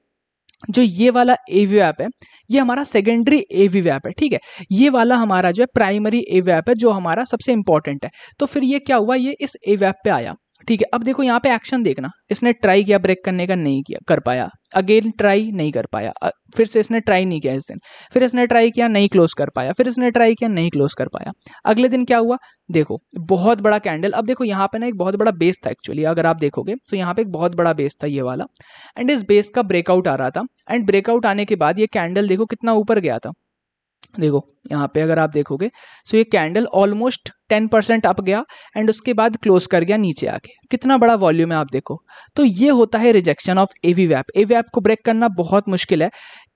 जो ये वाला एवीवैप है ये हमारा सेकेंडरी एवीवैप है, ठीक है। ये वाला हमारा जो है प्राइमरी एवीवैप है जो हमारा सबसे इंपॉर्टेंट है। तो फिर ये क्या हुआ, ये इस एवीवैप पे आया, ठीक है। अब देखो यहाँ पे एक्शन देखना, इसने ट्राई किया ब्रेक करने का, नहीं किया कर पाया, अगेन ट्राई नहीं कर पाया, फिर से इसने ट्राई नहीं किया इस दिन, फिर इसने ट्राई किया नहीं क्लोज कर पाया, फिर इसने ट्राई किया नहीं क्लोज कर पाया। अगले दिन क्या हुआ, देखो बहुत बड़ा कैंडल। अब देखो यहाँ पे ना एक बहुत बड़ा बेस था एक्चुअली, अगर आप देखोगे तो यहाँ पे एक बहुत बड़ा बेस था ये वाला, एंड इस बेस का ब्रेकआउट आ रहा था। एंड ब्रेकआउट आने के बाद ये कैंडल देखो कितना ऊपर गया था, देखो यहाँ पे अगर आप देखोगे सो ये कैंडल ऑलमोस्ट 10% अप गया एंड उसके बाद क्लोज कर गया नीचे आके, कितना बड़ा वॉल्यूम है आप देखो। तो ये होता है रिजेक्शन ऑफ एवीवैप। एवीवैप को ब्रेक करना बहुत मुश्किल है।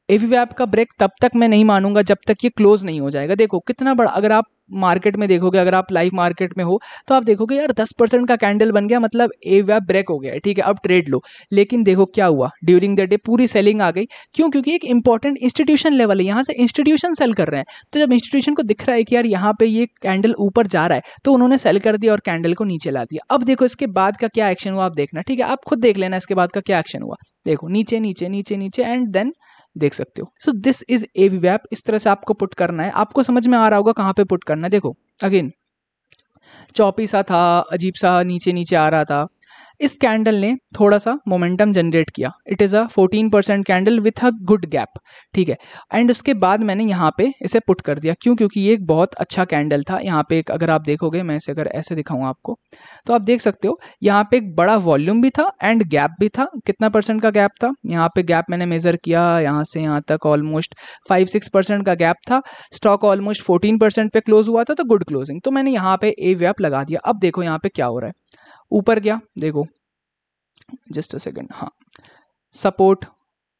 एवीवैप का ब्रेक तब तक मैं नहीं मानूंगा जब तक ये क्लोज नहीं हो जाएगा। देखो कितना बड़ा, अगर आप मार्केट में देखोगे, अगर आप लाइव मार्केट में हो तो आप देखोगे यार 10% का कैंडल बन गया, मतलब एवीवैप ब्रेक हो गया है, ठीक है, अब ट्रेड लो। लेकिन देखो क्या हुआ, ड्यूरिंग द डे पूरी सेलिंग आ गई। क्यों? क्योंकि एक इंपॉर्टेंट इंस्टीट्यूशन लेवल है, यहाँ से इंस्टीट्यूशन सेल कर रहे हैं। तो जब इंस्टीट्यूशन को दिख रहा है कि यार यहाँ पे ये कैंडल ऊपर जा रहा है तो उन्होंने सेल कर दिया और कैंडल को नीचे ला दिया। अब देखो इसके बाद का क्या एक्शन हुआ आप देखना, ठीक है, आप खुद देख लेना इसके बाद का क्या एक्शन हुआ। देखो नीचे नीचे नीचे नीचे एंड देन देख सकते हो। सो दिस इज एवीवैप। इस तरह से आपको पुट करना है, आपको समझ में आ रहा होगा कहाँ पे पुट करना है। देखो अगेन चौपी सा था, अजीब सा नीचे नीचे आ रहा था। इस कैंडल ने थोड़ा सा मोमेंटम जनरेट किया, it is a 14% candle with a good gap, ठीक है। एंड उसके बाद मैंने यहाँ पे इसे पुट कर दिया, क्यों? क्योंकि ये एक बहुत अच्छा कैंडल था। यहाँ पे एक, अगर आप देखोगे, मैं इसे अगर ऐसे दिखाऊँ आपको तो आप देख सकते हो यहाँ पे एक बड़ा वॉल्यूम भी था एंड गैप भी था। कितना परसेंट का गैप था, यहाँ पे गैप मैंने मेजर किया, यहाँ से यहाँ तक ऑलमोस्ट 5-6% का गैप था। स्टॉक ऑलमोस्ट 14% पे क्लोज हुआ था, तो गुड क्लोजिंग। तो मैंने यहाँ पे एवीवैप लगा दिया। अब देखो यहाँ पे क्या हो रहा है, ऊपर गया, देखो जस्ट अ सेकंड, हाँ सपोर्ट,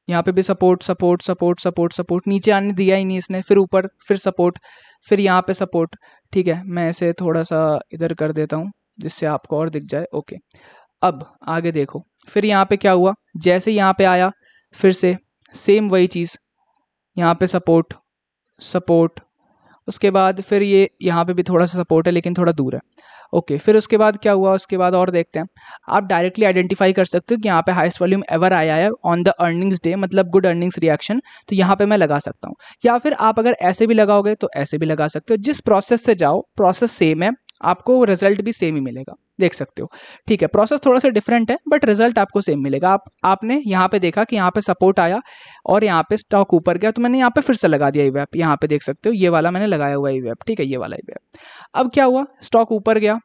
यहाँ पे भी support support support support support, नीचे आने दिया ही नहीं इसने, फिर ऊपर, फिर सपोर्ट, फिर यहाँ पे सपोर्ट, ठीक है। मैं इसे थोड़ा सा इधर कर देता हूँ जिससे आपको और दिख जाए, ओके। अब आगे देखो, फिर यहाँ पे क्या हुआ, जैसे यहाँ पे आया फिर से सेम वही चीज़, यहाँ पे सपोर्ट सपोर्ट, उसके बाद फिर ये यहाँ पे भी थोड़ा सा सपोर्ट है लेकिन थोड़ा दूर है। ओके, फिर उसके बाद क्या हुआ, उसके बाद और देखते हैं। आप डायरेक्टली आइडेंटिफाई कर सकते हो कि यहाँ पे हाईएस्ट वॉल्यूम एवर आया है ऑन द अर्निंग्स डे, मतलब गुड अर्निंग्स रिएक्शन, तो यहाँ पे मैं लगा सकता हूँ। या फिर आप अगर ऐसे भी लगाओगे तो ऐसे भी लगा सकते हो, जिस प्रोसेस से जाओ प्रोसेस सेम है, आपको रिजल्ट भी सेम ही मिलेगा, देख सकते हो। ठीक है, प्रोसेस थोड़ा सा डिफरेंट है बट रिजल्ट आपको सेम मिलेगा। आपने यहाँ पे देखा कि यहाँ पे सपोर्ट आया और यहाँ पे स्टॉक ऊपर गया, तो मैंने यहाँ पे फिर से लगा दिया ईवैप, यहाँ पे देख सकते हो ये वाला मैंने लगाया हुआ ईवैप। ठीक है, ये वाला ईवैप। अब क्या हुआ, स्टॉक ऊपर गया,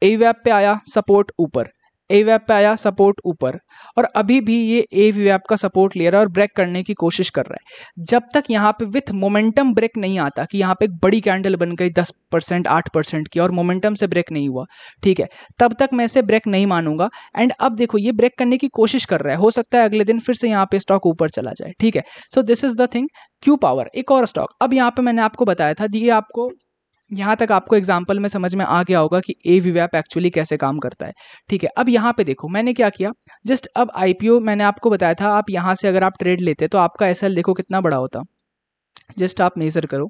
एवीएप पे आया सपोर्ट ऊपर, एवीएप पे आया सपोर्ट ऊपर, और अभी भी ये एवीएप का सपोर्ट ले रहा है और ब्रेक करने की कोशिश कर रहा है। जब तक यहाँ पे विथ मोमेंटम ब्रेक नहीं आता कि यहाँ पे एक बड़ी कैंडल बन गई 10% 8% की और मोमेंटम से ब्रेक नहीं हुआ, ठीक है, तब तक मैं इसे ब्रेक नहीं मानूंगा। एंड अब देखो ये ब्रेक करने की कोशिश कर रहा है, हो सकता है अगले दिन फिर से यहाँ पे स्टॉक ऊपर चला जाए। ठीक है, so this is the thing. Q power एक और स्टॉक, अब यहाँ पे मैंने आपको बताया था, ये आपको यहाँ तक आपको एग्जाम्पल में समझ में आ गया होगा कि एवीएप एक्चुअली कैसे काम करता है। ठीक है, अब यहाँ पे देखो मैंने क्या किया, जस्ट अब आईपीओ मैंने आपको बताया था, आप यहाँ से अगर आप ट्रेड लेते तो आपका एसएल देखो कितना बड़ा होता, जस्ट आप मेजर करो।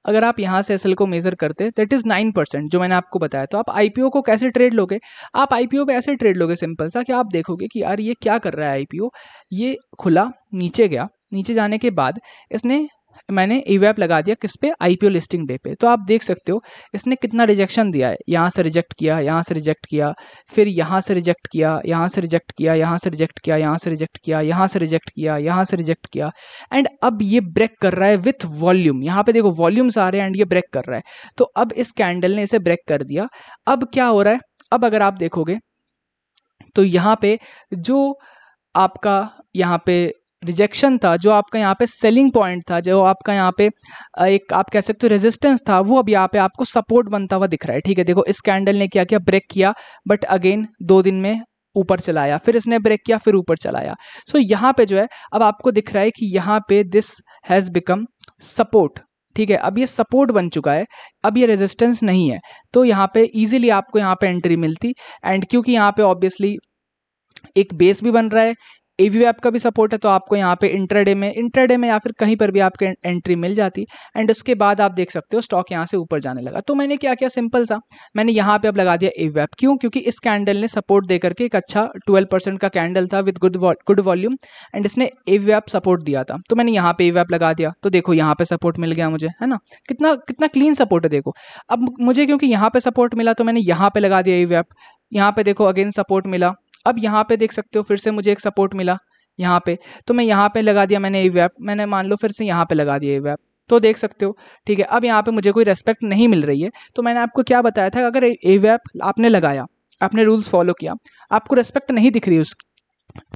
अगर आप यहाँ से एसएल को मेजर करते दैट इज 9% जो मैंने आपको बताया। तो आप आईपीओ को कैसे ट्रेड लोगे, आप आईपीओ पे ऐसे ट्रेड लोगे सिंपल सा कि आप देखोगे कि यार ये क्या कर रहा है आईपीओ, ये खुला नीचे गया, नीचे जाने के बाद इसने मैंने ईवैप लगा दिया किस पे, आईपीओ लिस्टिंग डे पे। तो आप देख सकते हो इसने कितना रिजेक्शन दिया है, यहाँ से रिजेक्ट किया, यहाँ से रिजेक्ट किया, फिर यहाँ से रिजेक्ट किया, यहाँ से रिजेक्ट किया, यहाँ से रिजेक्ट किया, यहाँ से रिजेक्ट किया, यहाँ से रिजेक्ट किया, यहाँ से रिजेक्ट किया, एंड अब ये ब्रेक कर रहा है विथ वॉल्यूम। यहाँ पे देखो वॉल्यूम्स आ रहे हैं एंड ये ब्रेक कर रहा है। तो अब इस कैंडल ने इसे ब्रेक कर दिया। अब क्या हो रहा है, अब अगर आप देखोगे तो यहाँ पे जो आपका यहाँ पे रिजेक्शन था, जो आपका यहाँ पे सेलिंग पॉइंट था, जो आपका यहाँ पे एक आप कह सकते हो रेजिस्टेंस था, वो अब यहाँ पे आपको सपोर्ट बनता हुआ दिख रहा है। ठीक है, देखो इस कैंडल ने क्या किया, ब्रेक किया, बट अगेन 2 दिन में ऊपर चलाया, फिर इसने ब्रेक किया, फिर ऊपर चलाया। सो यहाँ पे जो है अब आपको दिख रहा है कि यहाँ पे दिस हैज़ बिकम सपोर्ट। ठीक है, अब ये सपोर्ट बन चुका है, अब ये रेजिस्टेंस नहीं है, तो यहाँ पे इजीली आपको यहाँ पे एंट्री मिलती। एंड क्योंकि यहाँ पे ऑब्वियसली एक बेस भी बन रहा है, एवीएप का भी सपोर्ट है, तो आपको यहाँ पे इंट्राडे में या फिर कहीं पर भी आपके एंट्री मिल जाती। एंड उसके बाद आप देख सकते हो स्टॉक यहाँ से ऊपर जाने लगा। तो मैंने क्या किया, सिंपल सा मैंने यहाँ पे अब लगा दिया एवीएप। क्यों, क्योंकि इस कैंडल ने सपोर्ट दे करके एक अच्छा 12% का कैंडल था विद गुड वॉल्यूम, एंड इसने एवीएप सपोर्ट दिया था, तो मैंने यहाँ पे एवीएप लगा दिया। तो देखो यहाँ पे सपोर्ट मिल गया मुझे, है ना, कितना कितना क्लीन सपोर्ट है। देखो अब मुझे क्योंकि यहाँ पे सपोर्ट मिला तो मैंने यहाँ पे लगा दिया एवीएप। यहाँ पे देखो अगेन सपोर्ट मिला, अब यहाँ पे देख सकते हो फिर से मुझे एक सपोर्ट मिला यहाँ पे, तो मैं यहाँ पे लगा दिया मैंने एवीएप, मैंने मान लो फिर से यहाँ पे लगा दिया एवीएप, तो देख सकते हो। ठीक है, अब यहाँ पे मुझे कोई रेस्पेक्ट नहीं मिल रही है, तो मैंने आपको क्या बताया था, अगर एवीएप आपने लगाया, आपने रूल्स फॉलो किया, आपको रेस्पेक्ट नहीं दिख रही है उसकी,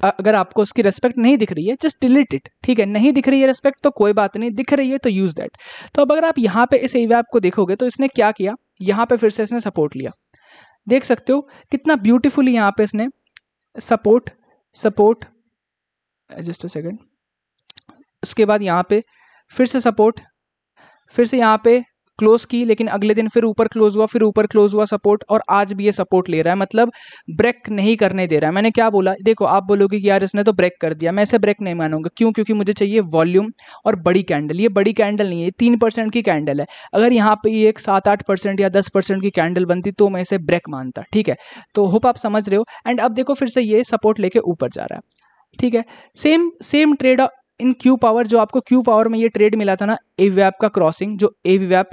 अगर आपको उसकी रेस्पेक्ट नहीं दिख रही है जस्ट डिलीट इट। ठीक है, नहीं दिख रही है रेस्पेक्ट तो कोई बात नहीं, दिख रही है तो यूज दैट। तो अब अगर आप यहाँ पे इस एवीएप को देखोगे तो इसने क्या किया, यहाँ पे फिर से इसने सपोर्ट लिया, देख सकते हो कितना ब्यूटीफुली यहाँ पे इसने सपोर्ट जस्ट अ सेकेंड, उसके बाद यहाँ पे फिर से सपोर्ट, फिर से यहाँ पे क्लोज की, लेकिन अगले दिन फिर ऊपर क्लोज हुआ, फिर ऊपर क्लोज हुआ सपोर्ट, और आज भी ये सपोर्ट ले रहा है, मतलब ब्रेक नहीं करने दे रहा है। मैंने क्या बोला, देखो आप बोलोगे कि यार इसने तो ब्रेक कर दिया, मैं इसे ब्रेक नहीं मानूंगा। क्यों, क्योंकि मुझे चाहिए वॉल्यूम और बड़ी कैंडल। ये बड़ी कैंडल नहीं है, 3% की कैंडल है। अगर यहाँ पे ये एक 7-8% या 10% की कैंडल बनती तो मैं इसे ब्रेक मानता। ठीक है, तो होप आप समझ रहे हो। एंड अब देखो फिर से ये सपोर्ट लेके ऊपर जा रहा है। ठीक है, same trade in Q power, जो आपको क्यू पावर में ये ट्रेड मिला था ना, एवीएप का क्रॉसिंग, जो एवीएप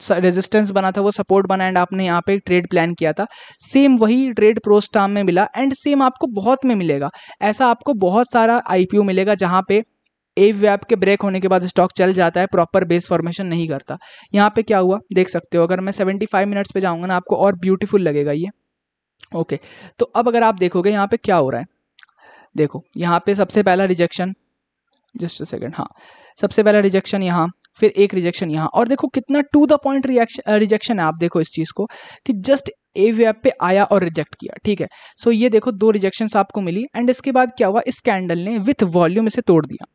रेजिस्टेंस बना था वो सपोर्ट बना, एंड आपने यहाँ पे ट्रेड प्लान किया था, सेम वही ट्रेड प्रोस्टाम में मिला, एंड सेम आपको बहुत में मिलेगा। ऐसा आपको बहुत सारा आईपीओ मिलेगा जहाँ पे एवीएप के ब्रेक होने के बाद स्टॉक चल जाता है, प्रॉपर बेस फॉर्मेशन नहीं करता। यहाँ पे क्या हुआ देख सकते हो, अगर मैं 75 मिनट्स पे जाऊंगा ना, आपको और ब्यूटीफुल लगेगा ये। ओके, तो अब अगर आप देखोगे यहाँ पे क्या हो रहा है, देखो यहाँ पे सबसे पहला रिजेक्शन, जस्ट अ सेकंड, हाँ सबसे पहला रिजेक्शन यहाँ, फिर एक रिजेक्शन यहाँ, और देखो कितना टू द पॉइंट रिजेक्शन है। आप देखो इस चीज को कि जस्ट AVAP पे आया और रिजेक्ट किया, ठीक है। सो ये देखो 2 रिजेक्शंस आपको मिली एंड इसके बाद क्या हुआ, इस कैंडल ने विथ वॉल्यूम इसे तोड़ दिया।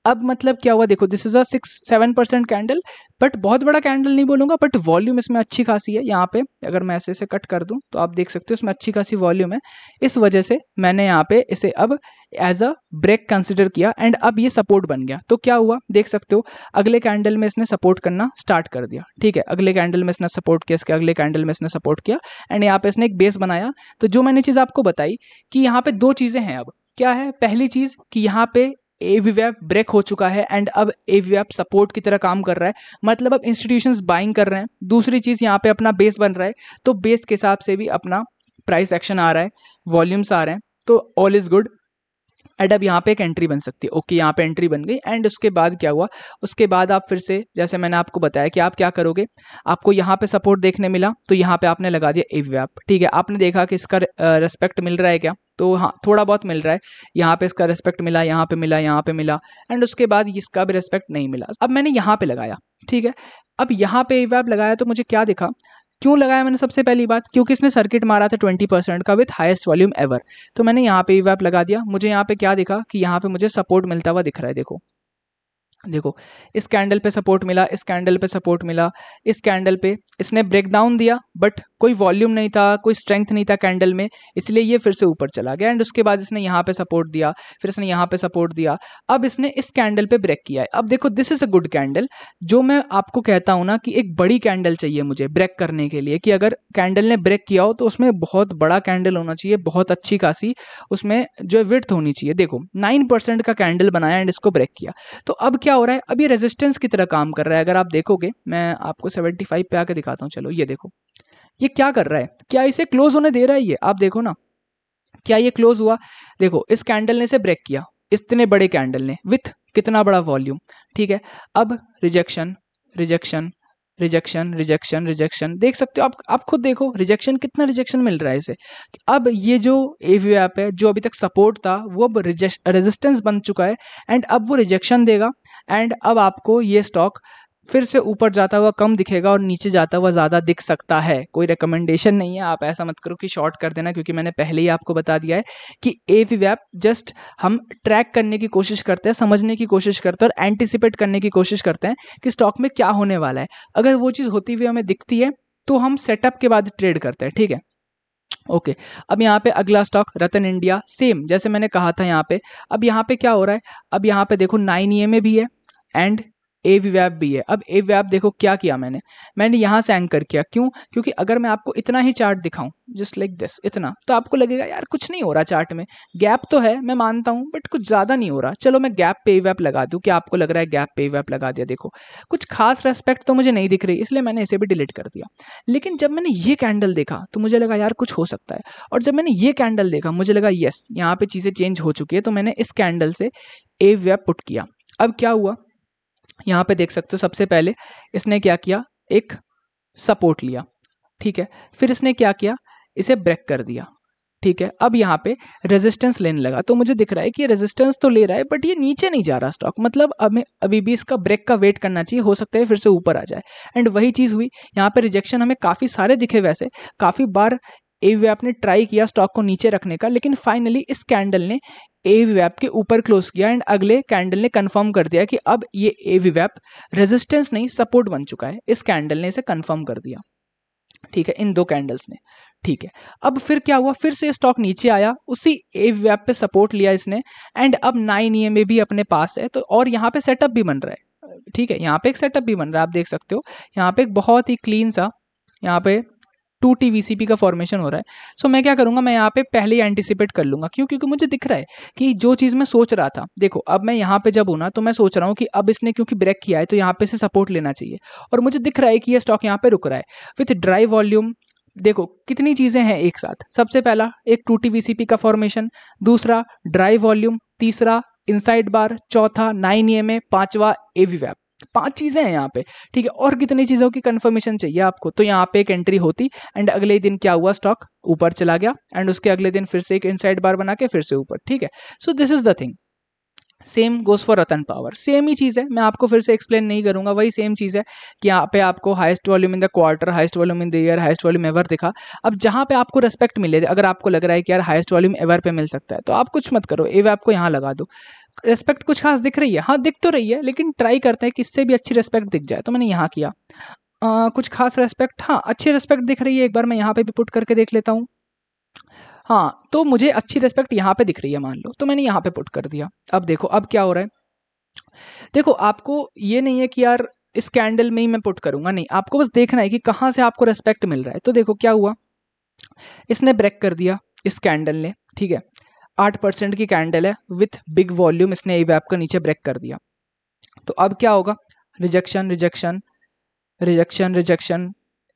अब मतलब क्या हुआ, देखो this is a 6-7% candle, but बहुत बड़ा कैंडल नहीं बोलूंगा, बट वॉल्यूम इसमें अच्छी खासी है। यहाँ पे अगर मैं ऐसे कट कर दूं तो आप देख सकते हो इसमें अच्छी खासी वॉल्यूम है। इस वजह से मैंने यहाँ पे इसे अब एज अ ब्रेक कंसिडर किया एंड अब ये सपोर्ट बन गया। तो क्या हुआ देख सकते हो, अगले कैंडल में इसने सपोर्ट करना स्टार्ट कर दिया, ठीक है। अगले कैंडल में इसने सपोर्ट किया, इसके अगले कैंडल में इसने सपोर्ट किया एंड यहाँ पे इसने एक बेस बनाया। तो जो मैंने चीज आपको बताई कि यहाँ पे 2 चीजें हैं। अब क्या है, पहली चीज कि यहाँ पे AVAP ब्रेक हो चुका है एंड अब AVAP सपोर्ट की तरह काम कर रहा है, मतलब अब इंस्टीट्यूशंस बाइंग कर रहे हैं। दूसरी चीज यहाँ पे अपना बेस बन रहा है, तो बेस के हिसाब से भी अपना प्राइस एक्शन आ रहा है, वॉल्यूम्स आ रहे हैं, तो ऑल इज गुड। एंड अब यहाँ पे एक एंट्री बन सकती है, ओके यहाँ पे एंट्री बन गई। एंड उसके बाद क्या हुआ, उसके बाद आप फिर से जैसे मैंने आपको बताया कि आप क्या करोगे, आपको यहाँ पे सपोर्ट देखने मिला तो यहाँ पे आपने लगा दिया AVAP, ठीक है। आपने देखा कि इसका रेस्पेक्ट मिल रहा है क्या, तो हाँ थोड़ा बहुत मिल रहा है। यहाँ पे इसका रेस्पेक्ट मिला, यहाँ पे मिला, यहाँ पे मिला एंड उसके बाद इसका भी रेस्पेक्ट नहीं मिला। अब मैंने यहाँ पे लगाया, ठीक है। अब यहाँ पे AVAP लगाया तो मुझे क्या दिखा, क्यों लगाया मैंने, सबसे पहली बात क्योंकि इसने सर्किट मारा था 20% का विथ हाईएस्ट वॉल्यूम एवर। तो मैंने यहाँ पे AVAP लगा दिया। मुझे यहाँ पे क्या दिखा कि यहाँ पे मुझे सपोर्ट मिलता हुआ दिख रहा है, देखो देखो इस कैंडल पे सपोर्ट मिला, इस कैंडल पे सपोर्ट मिला, इस कैंडल पे इसने ब्रेकडाउन दिया बट कोई वॉल्यूम नहीं था, कोई स्ट्रेंथ नहीं था कैंडल में, इसलिए ये फिर से ऊपर चला गया। एंड उसके बाद इसने यहाँ पे सपोर्ट दिया, फिर इसने यहाँ पे सपोर्ट दिया, अब इसने इस कैंडल पे ब्रेक किया है। अब देखो this is a good candle. जो मैं आपको कहता हूँ ना कि एक बड़ी कैंडल चाहिए मुझे ब्रेक करने के लिए, कि अगर कैंडल ने ब्रेक किया हो तो उसमें बहुत बड़ा कैंडल होना चाहिए, बहुत अच्छी खासी उसमें जो विड्थ होनी चाहिए। देखो 9% का कैंडल बनाया एंड इसको ब्रेक किया। तो अब क्या हो रहा है, अब ये रेजिस्टेंस की तरह काम कर रहा है। अगर आप देखोगे, मैं आपको 75 पे आके दिखाता हूँ, चलो ये देखो ये क्या कर रहा है, क्या इसे क्लोज होने दे रहा है ये, आप देखो ना क्या ये क्लोज हुआ। देखो इस कैंडल ने इसे ब्रेक किया, इतने बड़े कैंडल ने विथ कितना बड़ा वॉल्यूम, ठीक है। अब rejection rejection rejection rejection rejection, देख सकते हो आप खुद देखो रिजेक्शन, कितना रिजेक्शन मिल रहा है इसे। अब ये जो AVAP है जो अभी तक सपोर्ट था वो अब रेजिस्टेंस बन चुका है एंड अब वो रिजेक्शन देगा एंड अब आपको ये स्टॉक फिर से ऊपर जाता हुआ कम दिखेगा और नीचे जाता हुआ ज़्यादा दिख सकता है। कोई रिकमेंडेशन नहीं है, आप ऐसा मत करो कि शॉर्ट कर देना, क्योंकि मैंने पहले ही आपको बता दिया है कि AVAP जस्ट हम ट्रैक करने की कोशिश करते हैं, समझने की कोशिश करते हैं और एंटिसिपेट करने की कोशिश करते हैं कि स्टॉक में क्या होने वाला है। अगर वो चीज़ होती हुई हमें दिखती है तो हम सेटअप के बाद ट्रेड करते हैं, ठीक है। ओके अब यहाँ पे अगला स्टॉक रतन इंडिया, सेम जैसे मैंने कहा था यहाँ पे। अब यहाँ पे क्या हो रहा है, अब यहाँ पे देखो 9 EMA भी है एंड AVAP भी है। अब AVAP देखो क्या किया मैंने यहाँ से एंकर किया, क्यों, क्योंकि अगर मैं आपको इतना ही चार्ट दिखाऊं जस्ट लाइक दिस इतना, तो आपको लगेगा यार कुछ नहीं हो रहा चार्ट में, गैप तो है मैं मानता हूँ बट कुछ ज़्यादा नहीं हो रहा, चलो मैं गैप पे AVAP लगा दूँ। क्या आपको लग रहा है गैप पे AVAP लगा दिया, देखो कुछ खास रेस्पेक्ट तो मुझे नहीं दिख रही, इसलिए मैंने इसे भी डिलीट कर दिया। लेकिन जब मैंने ये कैंडल देखा तो मुझे लगा यार कुछ हो सकता है, और जब मैंने ये कैंडल देखा मुझे लगा यस यहाँ पे चीज़ें चेंज हो चुकी है, तो मैंने इस कैंडल से AVAP पुट किया। अब क्या हुआ, यहाँ पे देख सकते हो सबसे पहले इसने क्या किया, एक सपोर्ट लिया, ठीक है। फिर इसने क्या किया, इसे ब्रेक कर दिया, ठीक है। अब यहाँ पे रेजिस्टेंस लेने लगा, तो मुझे दिख रहा है कि ये रेजिस्टेंस तो ले रहा है बट ये नीचे नहीं जा रहा स्टॉक, मतलब हमें अभी भी इसका ब्रेक का वेट करना चाहिए, हो सकता है फिर से ऊपर आ जाए। एंड वही चीज़ हुई यहाँ पे, रिजेक्शन हमें काफ़ी सारे दिखे, वैसे काफ़ी बार AVAP ने ट्राई किया स्टॉक को नीचे रखने का, लेकिन फाइनली इस कैंडल ने AVAP के ऊपर क्लोज किया एंड अगले कैंडल ने कंफर्म कर दिया कि अब ये AVAP रेजिस्टेंस नहीं सपोर्ट बन चुका है। इस कैंडल ने इसे कंफर्म कर दिया, ठीक है, इन 2 कैंडल्स ने, ठीक है। अब फिर क्या हुआ, फिर से स्टॉक नीचे आया, उसी AVAP पे सपोर्ट लिया इसने एंड अब 9 EMA भी अपने पास है, तो और यहाँ पे सेटअप भी बन रहा है, ठीक है। यहाँ पे एक सेटअप भी बन रहा है, आप देख सकते हो यहाँ पे एक बहुत ही क्लीन सा यहाँ पे 2T VCP का फॉर्मेशन हो रहा है। सो मैं क्या करूंगा, मैं यहाँ पे पहले ही एंटिसिपेट कर लूंगा, क्यों, क्योंकि मुझे दिख रहा है कि जो चीज़ मैं सोच रहा था, देखो अब मैं यहाँ पे जब हूँ ना तो मैं सोच रहा हूँ कि अब इसने क्योंकि ब्रेक किया है तो यहाँ पे से सपोर्ट लेना चाहिए, और मुझे दिख रहा है कि ये स्टॉक यहाँ पे रुक रहा है विथ ड्राई वॉल्यूम। देखो कितनी चीज़ें हैं एक साथ, सबसे पहला एक 2T VCP का फॉर्मेशन, दूसरा ड्राई वॉल्यूम, तीसरा इनसाइड बार, चौथा 9 EMA, पांचवा AVAP, 5 चीज़ें हैं यहाँ पे, ठीक है। और कितनी चीज़ों की कंफर्मेशन चाहिए आपको, तो यहाँ पे एक एंट्री होती एंड अगले दिन क्या हुआ, स्टॉक ऊपर चला गया एंड उसके अगले दिन फिर से एक इनसाइड बार बना के फिर से ऊपर, ठीक है। So this is the thing, same goes for Ratan power, same ही चीज़ है, मैं आपको फिर से एक्सप्लेन नहीं करूंगा, वही सेम चीज़ है कि यहाँ पे आपको highest volume in the quarter, highest volume in the year, highest volume ever दिखा। अब जहाँ पे आपको रेस्पेक्ट मिले, अगर आपको लग रहा है कि यार हाईएस्ट वॉल्यूम एवर पे मिल सकता है, तो आप कुछ मत करो, एव आपको यहाँ लगा दो। रेस्पेक्ट कुछ खास दिख रही है, हाँ दिख तो रही है, लेकिन ट्राई करते हैं कि इससे भी अच्छी रेस्पेक्ट दिख जाए, तो मैंने यहाँ किया। कुछ खास रेस्पेक्ट, हाँ अच्छी रेस्पेक्ट दिख रही है, एक बार मैं यहाँ पे भी पुट करके देख लेता हूँ। हाँ, तो मुझे अच्छी रेस्पेक्ट यहाँ पे दिख रही है मान लो, तो मैंने यहाँ पे पुट कर दिया। अब देखो अब क्या हो रहा है, देखो आपको ये नहीं है कि यार इस कैंडल में ही मैं पुट करूंगा, नहीं, आपको बस देखना है कि कहाँ से आपको रेस्पेक्ट मिल रहा है। तो देखो क्या हुआ, इसने ब्रेक कर दिया इस कैंडल ने, ठीक है, 8% की कैंडल है विथ बिग वॉल्यूम, इसने एवैप का नीचे ब्रेक कर दिया। तो अब क्या होगा, रिजेक्शन रिजेक्शन रिजेक्शन रिजेक्शन।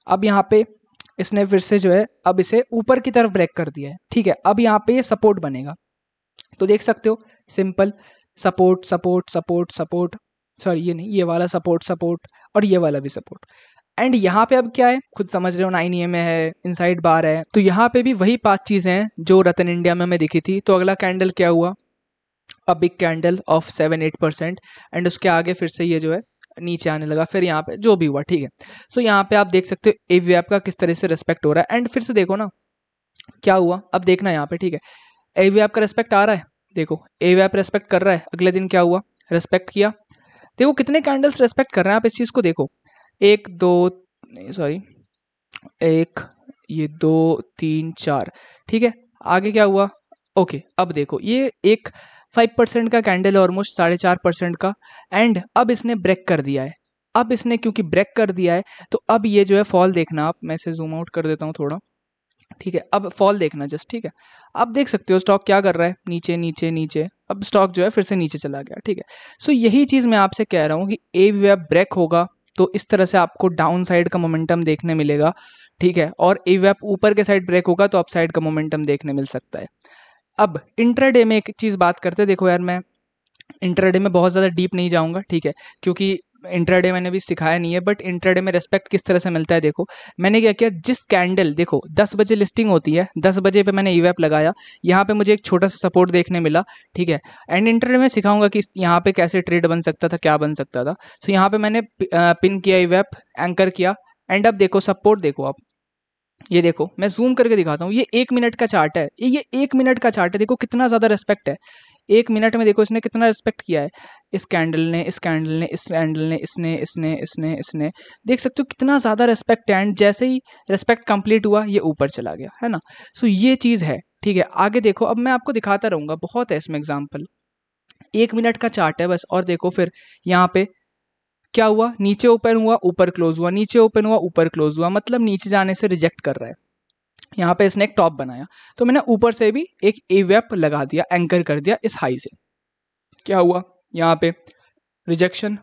अब यहाँ पे इसने फिर से जो है अब इसे ऊपर की तरफ ब्रेक कर दिया है, ठीक है, अब यहाँ पे ये सपोर्ट बनेगा। तो देख सकते हो simple support support support support, sorry ये नहीं, ये वाला सपोर्ट सपोर्ट और ये वाला भी सपोर्ट। एंड यहाँ पे अब क्या है, खुद समझ रहे हो, 9 में है, इनसाइड बार है, तो यहाँ पे भी वही 5 चीजें हैं जो रतन इंडिया में हमें दिखी थी। तो अगला कैंडल क्या हुआ, a big candle of 7-8%, and उसके आगे फिर से ये जो है नीचे आने लगा, फिर यहाँ पे जो भी हुआ, ठीक है। सो यहाँ पे आप देख सकते हो एवीएप का किस तरह से रेस्पेक्ट हो रहा है। एंड फिर से देखो ना क्या हुआ, अब देखना यहाँ पे, ठीक है, एवीएप का रेस्पेक्ट आ रहा है, देखो एवीएप रेस्पेक्ट कर रहा है। अगले दिन क्या हुआ, रेस्पेक्ट किया, देखो कितने कैंडल्स रेस्पेक्ट कर रहे हैं, आप इस चीज को देखो, 1 2 सॉरी 1 ये 2 3 4, ठीक है, आगे क्या हुआ, ओके अब देखो ये एक 5% का कैंडल है, ऑलमोस्ट 4.5% का, एंड अब इसने ब्रेक कर दिया है। अब इसने क्योंकि ब्रेक कर दिया है, तो अब ये जो है फॉल देखना आप, मैं इसे जूम आउट कर देता हूँ थोड़ा, ठीक है, अब फॉल देखना जस्ट, ठीक है, अब देख सकते हो स्टॉक क्या कर रहा है, नीचे नीचे नीचे, अब स्टॉक जो है फिर से नीचे चला गया, ठीक है। सो यही चीज़ मैं आपसे कह रहा हूँ कि एवीएफ ब्रेक होगा तो इस तरह से आपको डाउन साइड का मोमेंटम देखने मिलेगा, ठीक है, और एवीएफ ऊपर के साइड ब्रेक होगा तो अप साइड का मोमेंटम देखने मिल सकता है। अब इंट्राडे में एक चीज़ बात करते हैं, देखो यार मैं इंट्राडे में बहुत ज़्यादा डीप नहीं जाऊंगा, ठीक है, क्योंकि इंट्राडे मैंने भी सिखाया नहीं है, बट इंट्राडे में रेस्पेक्ट किस तरह से मिलता है, देखो मैंने क्या किया, जिस कैंडल, देखो 10 बजे लिस्टिंग होती है, 10 बजे पे मैंने ईवेप लगाया, यहाँ पे मुझे एक छोटा सा सपोर्ट देखने मिला, ठीक है, एंड इंट्राडे में सिखाऊंगा कि यहाँ पे कैसे ट्रेड बन सकता था, क्या बन सकता था। तो यहाँ पे मैंने पिन किया ईवेप, एंकर किया, एंड अब देखो सपोर्ट देखो आप, ये देखो मैं जूम करके दिखाता हूँ, ये 1 मिनट का चार्ट है, ये 1 मिनट का चार्ट है, देखो कितना ज़्यादा रेस्पेक्ट है, 1 मिनट में देखो इसने कितना रिस्पेक्ट किया है, इस कैंडल ने, इस कैंडल ने, इस कैंडल ने, इसने इसने इसने इसने, देख सकते हो कितना ज़्यादा रिस्पेक्ट है। एंड जैसे ही रिस्पेक्ट कंप्लीट हुआ ये ऊपर चला गया, है ना। सो ये चीज़ है, ठीक है। आगे देखो, अब मैं आपको दिखाता रहूँगा, बहुत है इसमें एग्जाम्पल, 1 मिनट का चार्ट है बस। और देखो फिर यहाँ पे क्या हुआ, नीचे ओपन हुआ, ऊपर क्लोज हुआ, नीचे ओपन हुआ, ऊपर क्लोज हुआ, मतलब नीचे जाने से रिजेक्ट कर रहा है। यहाँ पे इसने एक टॉप बनाया, तो मैंने ऊपर से भी एक एवेप लगा दिया, एंकर कर दिया इस हाई से। क्या हुआ, यहाँ पे रिजेक्शन,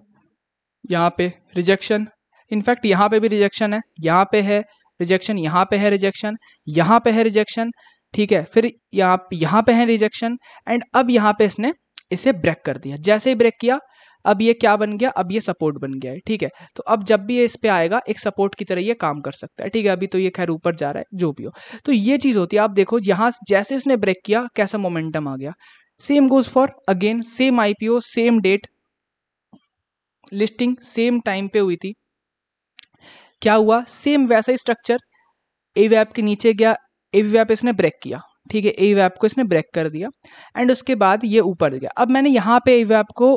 यहाँ पे रिजेक्शन, इनफैक्ट यहाँ पे भी रिजेक्शन है, यहाँ पे है रिजेक्शन, यहाँ पे है रिजेक्शन, यहाँ पे है रिजेक्शन, ठीक है, फिर यहाँ पे है रिजेक्शन, एंड अब यहाँ पे इसने इसे ब्रेक कर दिया। जैसे ही ब्रेक किया, अब ये क्या बन गया, अब ये सपोर्ट बन गया है, ठीक है। तो अब जब भी ये इस पे आएगा, एक सपोर्ट की तरह ये काम कर सकता है, ठीक है। अभी तो ये खैर ऊपर जा रहा है, जो भी हो, तो ये चीज होती है। आप देखो यहाँ जैसे इसने ब्रेक किया, कैसा मोमेंटम आ गया। Same goes for again, same IPO, same date, listing same time पे हुई थी, क्या हुआ, सेम वैसा ही स्ट्रक्चर, एवीएप के नीचे गया, एवीएप इसने ब्रेक किया, ठीक है, एवीएप को इसने ब्रेक कर दिया, एंड उसके बाद ये ऊपर गया। अब मैंने यहाँ पे एवीएप को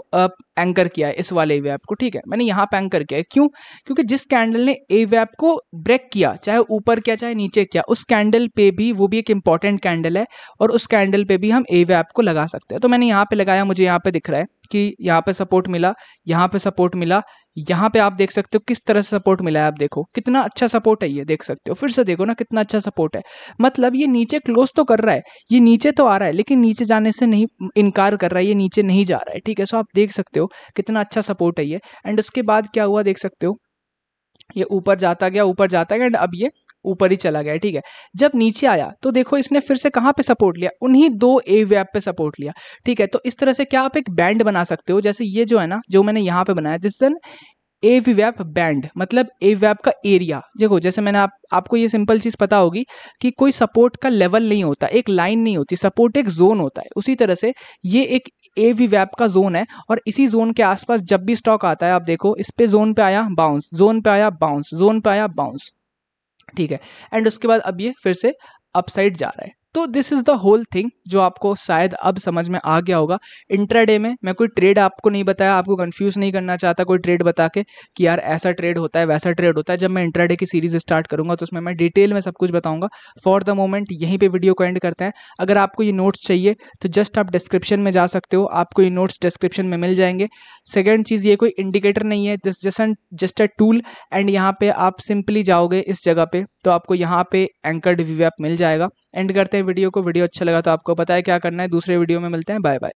एंकर किया है, इस वाले एवीएप को, ठीक है, मैंने यहाँ पे एंकर किया है, क्यों, क्योंकि जिस कैंडल ने एवीएप को ब्रेक किया, चाहे ऊपर किया चाहे नीचे किया, उस कैंडल पे भी, वो भी एक इंपॉर्टेंट कैंडल है, और उस कैंडल पे भी हम एवीएप को लगा सकते हैं। तो मैंने यहाँ पे लगाया, मुझे यहाँ पे दिख रहा है कि यहाँ पे सपोर्ट मिला, यहाँ पे सपोर्ट मिला, यहाँ पे आप देख सकते हो किस तरह से सपोर्ट मिला है। आप देखो कितना अच्छा सपोर्ट है, ये देख सकते हो, फिर से देखो ना कितना अच्छा सपोर्ट है। मतलब ये नीचे क्लोज तो कर रहा है, ये नीचे तो आ रहा है, लेकिन नीचे जाने से नहीं इनकार कर रहा है, ये नीचे नहीं जा रहा है, ठीक है। सो आप देख सकते हो कितना अच्छा सपोर्ट है ये। एंड उसके बाद क्या हुआ, देख सकते हो ये ऊपर जाता गया, ऊपर जाता गया, एंड अब ये ऊपर ही चला गया, ठीक है। जब नीचे आया तो देखो इसने फिर से कहाँ पे सपोर्ट लिया, उन्हीं 2 एवीएप पे सपोर्ट लिया, ठीक है। तो इस तरह से क्या आप एक बैंड बना सकते हो, जैसे ये जो है ना, जो मैंने यहाँ पे बनाया, दिस एवीएप बैंड, मतलब एवीएप का एरिया। देखो जैसे मैंने आपको ये सिंपल चीज पता होगी कि कोई सपोर्ट का लेवल नहीं होता, एक लाइन नहीं होती, सपोर्ट एक जोन होता है। उसी तरह से ये एक ए वीवैप का जोन है और इसी जोन के आसपास जब भी स्टॉक आता है, आप देखो इस पे जोन पे आया बाउंस, जोन पे आया बाउंस, जोन पे आया बाउंस, ठीक है, एंड उसके बाद अब ये फिर से अपसाइड जा रहा है। तो this is the whole thing जो आपको शायद अब समझ में आ गया होगा। इंट्राडे में मैं कोई ट्रेड आपको नहीं बताया, आपको कंफ्यूज नहीं करना चाहता कोई ट्रेड बता के कि यार ऐसा ट्रेड होता है वैसा ट्रेड होता है। जब मैं इंट्राडे की सीरीज स्टार्ट करूंगा तो उसमें मैं डिटेल में सब कुछ बताऊंगा। फॉर द मोमेंट यहीं पे वीडियो को एंड करते हैं। अगर आपको ये नोट्स चाहिए तो जस्ट आप डिस्क्रिप्शन में जा सकते हो, आपको ये नोट्स डिस्क्रिप्शन में मिल जाएंगे। सेकेंड चीज़, ये कोई इंडिकेटर नहीं है, this just a tool, and यहाँ पे आप सिंपली जाओगे इस जगह पे तो आपको यहाँ पे एंकर्ड वीवैप मिल जाएगा। एंड करते हैं वीडियो को। वीडियो अच्छा लगा तो आपको पता है क्या करना है। दूसरे वीडियो में मिलते हैं। Bye bye.